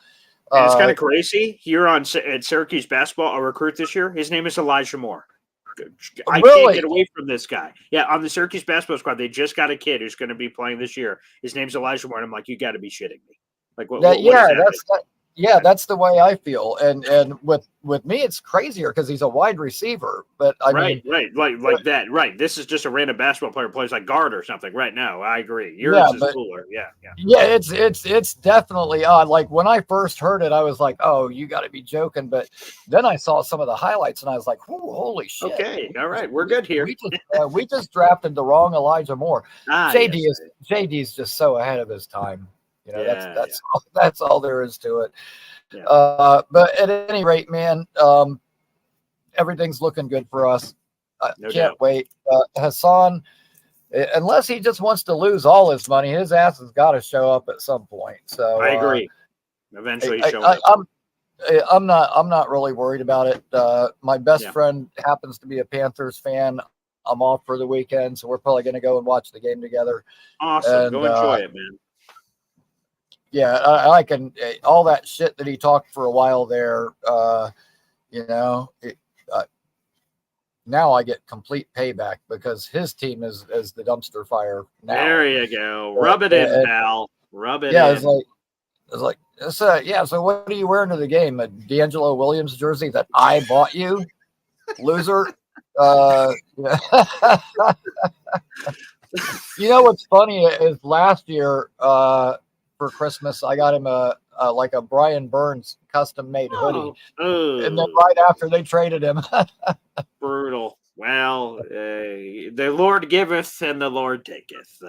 And it's kind of crazy. Here at Syracuse basketball, a recruit this year, his name is Elijah Moore. I can't get away from this guy. Yeah, on the Syracuse basketball squad, they just got a kid who's going to be playing this year. His name's Elijah Moore, and I'm like, you got to be shitting me. Like, what that's the way I feel. And with me, it's crazier because he's a wide receiver. But I mean, like that. Right. This is just a random basketball player plays like guard or something. Right now, I agree. Yours is cooler. Yeah. It's definitely odd. Like when I first heard it, I was like, oh, you got to be joking. But then I saw some of the highlights, and I was like, holy shit. Okay, all right, we're good here. We just drafted the wrong Elijah Moore. JD's just so ahead of his time. You know, that's all there is to it. Yeah. But at any rate, man, everything's looking good for us. Can't wait. Haason, unless he just wants to lose all his money, his ass has got to show up at some point. So I agree. Eventually, I'm not really worried about it. My best friend happens to be a Panthers fan. I'm off for the weekend, so we're probably going to go and watch the game together. Awesome. And, go enjoy it, man. Yeah, I can. All that shit that he talked for a while there, you know, now I get complete payback because his team is the dumpster fire now. There you go. Rub it in, pal. Rub it in. So what are you wearing to the game? A D'Angelo Williams jersey that I bought you, loser? You know what's funny is last year for Christmas I got him a Brian Burns custom made hoodie, and then right after they traded him. Brutal. Well, the the Lord giveth and the Lord taketh.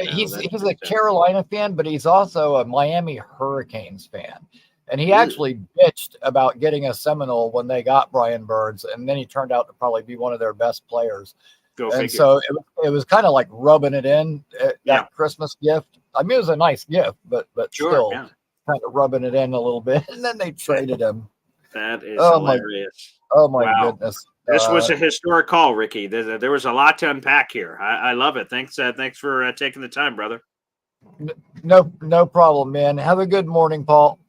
He's a Carolina fan, but he's also a Miami Hurricanes fan. And he actually bitched about getting a Seminole when they got Brian Burns, and then he turned out to probably be one of their best players. Go and figure. So it was kind of like rubbing it in, that Christmas gift. I mean, it was a nice gift, but still kind of rubbing it in a little bit. And then they traded him. That is hilarious. My goodness. This was a historic call, Ricky. There was a lot to unpack here. I love it. Thanks for taking the time, brother. No problem, man. Have a good morning, Paul.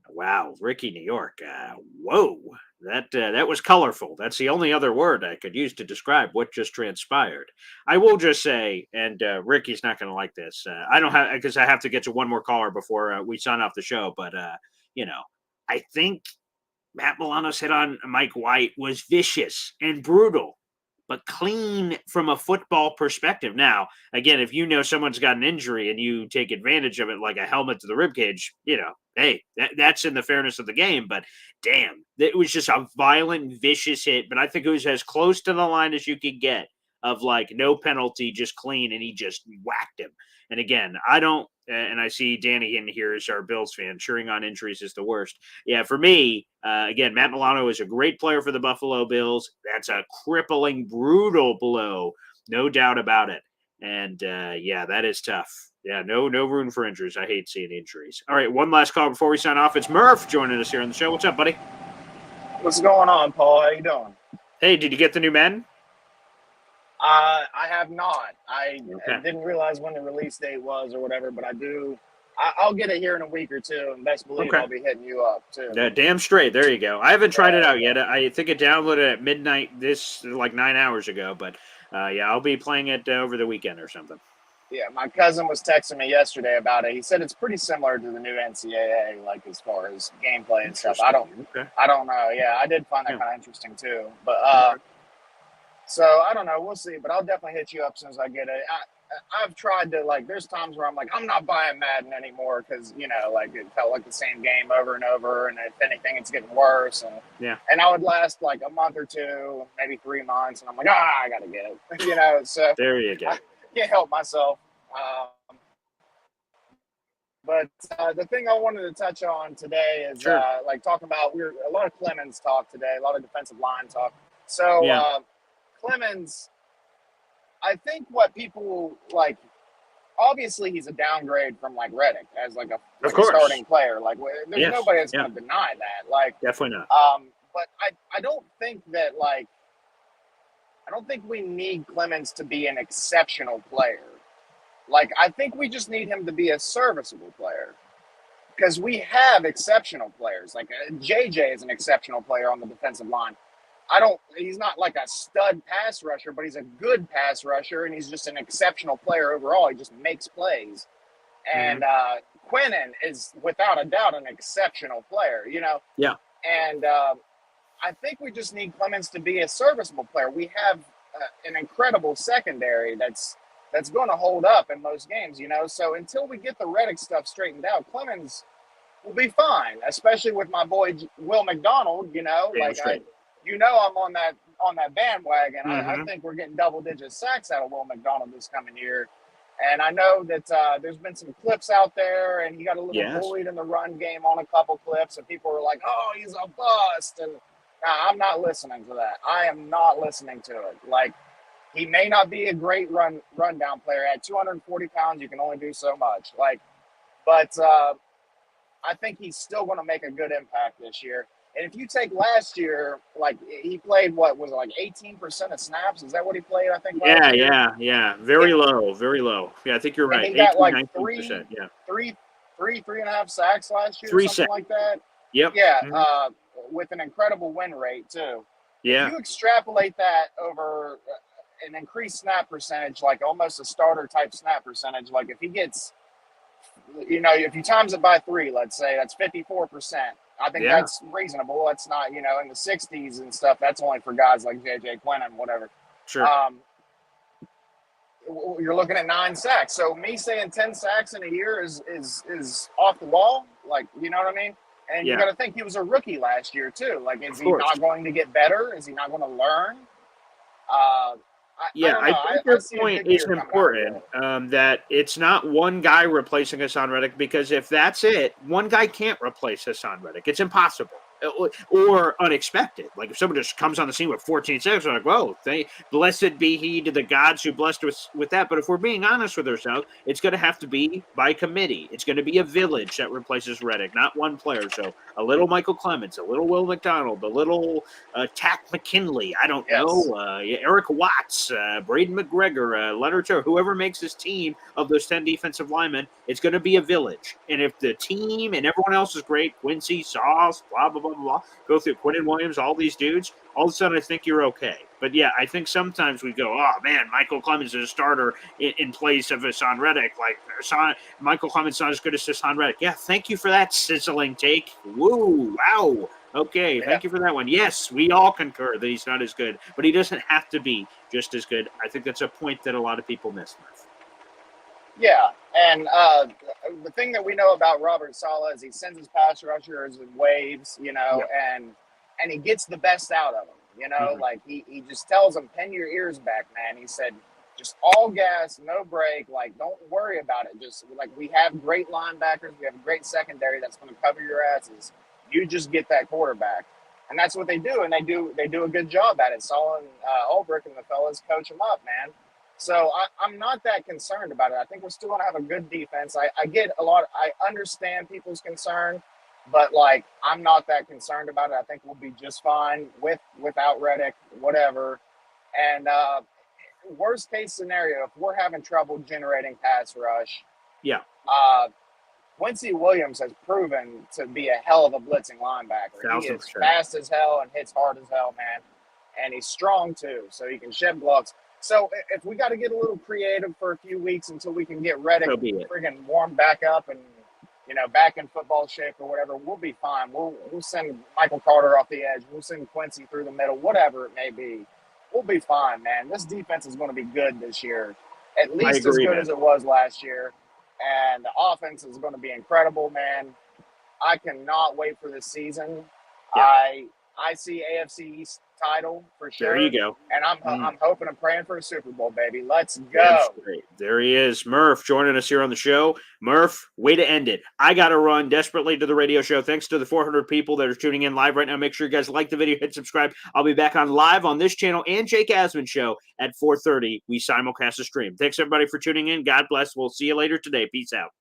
Wow, Ricky, New York. Whoa, that was colorful. That's the only other word I could use to describe what just transpired. I will just say, and Ricky's not going to like this. I don't have, because I have to get to one more caller before we sign off the show. But I think Matt Milano's hit on Mike White was vicious and brutal, but clean from a football perspective. Now, again, if you know someone's got an injury and you take advantage of it like a helmet to the ribcage, hey, that's in the fairness of the game. But damn, it was just a violent, vicious hit. But I think it was as close to the line as you could get of like no penalty, just clean, and he just whacked him. And again, I don't, and I see Danny in here as our Bills fan, cheering on injuries is the worst. Yeah, for me, again, Matt Milano is a great player for the Buffalo Bills. That's a crippling, brutal blow, no doubt about it. And that is tough. Yeah, no room for injuries. I hate seeing injuries. All right, one last call before we sign off. It's Murph joining us here on the show. What's up, buddy? What's going on, Paul? How you doing? Hey, did you get the new men? I have not. I didn't realize when the release date was or whatever, but I do. I'll get it here in a week or two, and best believe I'll be hitting you up too. Yeah, damn straight. There you go. I haven't tried it out yet. I think I downloaded it at midnight like 9 hours ago, but I'll be playing it over the weekend or something. Yeah, my cousin was texting me yesterday about it. He said it's pretty similar to the new NCAA, like as far as gameplay and stuff. I don't know. Yeah, I did find that kind of interesting too. But so I don't know. We'll see. But I'll definitely hit you up as soon as I get it. I've tried to, like, there's times where I'm like, I'm not buying Madden anymore because, like, it felt like the same game over and over. And if anything, it's getting worse. And I would last like a month or two, maybe 3 months. And I'm like, I got to get it. So there you go. I can't help myself. But the thing I wanted to touch on today is like talking about, a lot of Clemens talk today, a lot of defensive line talk. So Clemens, I think what people like, obviously he's a downgrade from like Reddick as like a starting player. Like there's nobody that's going to deny that. Like definitely not. But I don't think that like, I don't think we need Clemens to be an exceptional player. Like, I think we just need him to be a serviceable player because we have exceptional players. Like JJ is an exceptional player on the defensive line. He's not like a stud pass rusher, but he's a good pass rusher, and he's just an exceptional player overall. He just makes plays. And Quinnen is without a doubt an exceptional player, Yeah. And I think we just need Clemens to be a serviceable player. We have an incredible secondary that's going to hold up in most games, So until we get the Reddick stuff straightened out, Clemens will be fine, especially with my boy Will McDonald, I'm on that bandwagon. I think we're getting double-digit sacks out of Will McDonald this coming year. And I know that there's been some clips out there, and he got a little bullied in the run game on a couple clips, and people were like, oh, he's a bust. And I'm not listening to that. I am not listening to it. Like, he may not be a great rundown player. At 240 pounds, you can only do so much. But I think he's still going to make a good impact this year. And if you take last year, like he played, what was it, like 18% of snaps? Is that what he played? I think. Yeah. Very low. Yeah, I think you're right. He got 18, like 19%. Yeah. three and a half sacks last year, 3 something sacks. like that. Yep. Yeah. With an incredible win rate too. Yeah. If you extrapolate that over an increased snap percentage, like almost a starter type snap percentage, like if he gets, if you times it by 3, let's say that's 54%. I think that's reasonable. That's not, in the 60s and stuff. That's only for guys like JJ Quinnen, whatever. Sure. You're looking at 9 sacks. So me saying 10 sacks in a year is off the wall. Like, you know what I mean? And you got to think he was a rookie last year too. Like, is he not going to get better? Is he not going to learn? Yeah, I know. think I your see a point good is year coming out of important, that it's not one guy replacing Haason Reddick, because if that's it, one guy can't replace Haason Reddick. It's impossible or unexpected. Like if someone just comes on the scene with 14 seconds, we're like, whoa, blessed be he to the gods who blessed us with that. But if we're being honest with ourselves, it's going to have to be by committee. It's going to be a village that replaces Reddick, not one player. So a little Michael Clemens, a little Will McDonald, a little Takk McKinley, I don't know, Eric Watts, Braden McGregor, Leonard Turner, whoever makes this team of those 10 defensive linemen, it's going to be a village. And if the team and everyone else is great, Quincy, Sauce, blah, blah, blah, blah, go through Quentin Williams, all these dudes, all of a sudden I think you're okay. But yeah, I think sometimes we go, oh man, Michael Clemens is a starter in place of Haason Reddick. Like Michael Clemens not as good as Haason Reddick. Yeah, thank you for that sizzling take. Woo, wow. Okay, thank you for that one. Yes, we all concur that he's not as good, but he doesn't have to be just as good. I think that's a point that a lot of people miss. Yeah, and the thing that we know about Robert Saleh is he sends his pass rushers in waves, and he gets the best out of them. Like he just tells them, pin your ears back, man. He said, just all gas, no break. Like, don't worry about it. Just like we have great linebackers, we have a great secondary that's going to cover your asses. You just get that quarterback, and that's what they do, and they do a good job at it. Saleh and Ulbrich and the fellas coach them up, man. So I'm not that concerned about it. I think we're still going to have a good defense. I get a lot. I understand people's concern, but like I'm not that concerned about it. I think we'll be just fine without Reddick, whatever. And worst case scenario, if we're having trouble generating pass rush, Quincy Williams has proven to be a hell of a blitzing linebacker. He is fast as hell and hits hard as hell, man. And he's strong too, so he can shed blocks. So if we got to get a little creative for a few weeks until we can get Reddick friggin' warmed back up and back in football shape or whatever, we'll be fine. We'll send Michael Carter off the edge. We'll send Quincy through the middle, whatever it may be. We'll be fine, man. This defense is going to be good this year, at least as good as it was last year. And the offense is going to be incredible, man. I cannot wait for this season. Yeah. I see AFC East title for sure. There you go. And I'm hoping and praying for a Super Bowl, baby. Let's go. There he is. Murph joining us here on the show. Murph, way to end it. I got to run desperately to the radio show. Thanks to the 400 people that are tuning in live right now. Make sure you guys like the video, hit subscribe. I'll be back on live on this channel and Jake Asman show at 4:30. We simulcast the stream. Thanks everybody for tuning in. God bless. We'll see you later today. Peace out.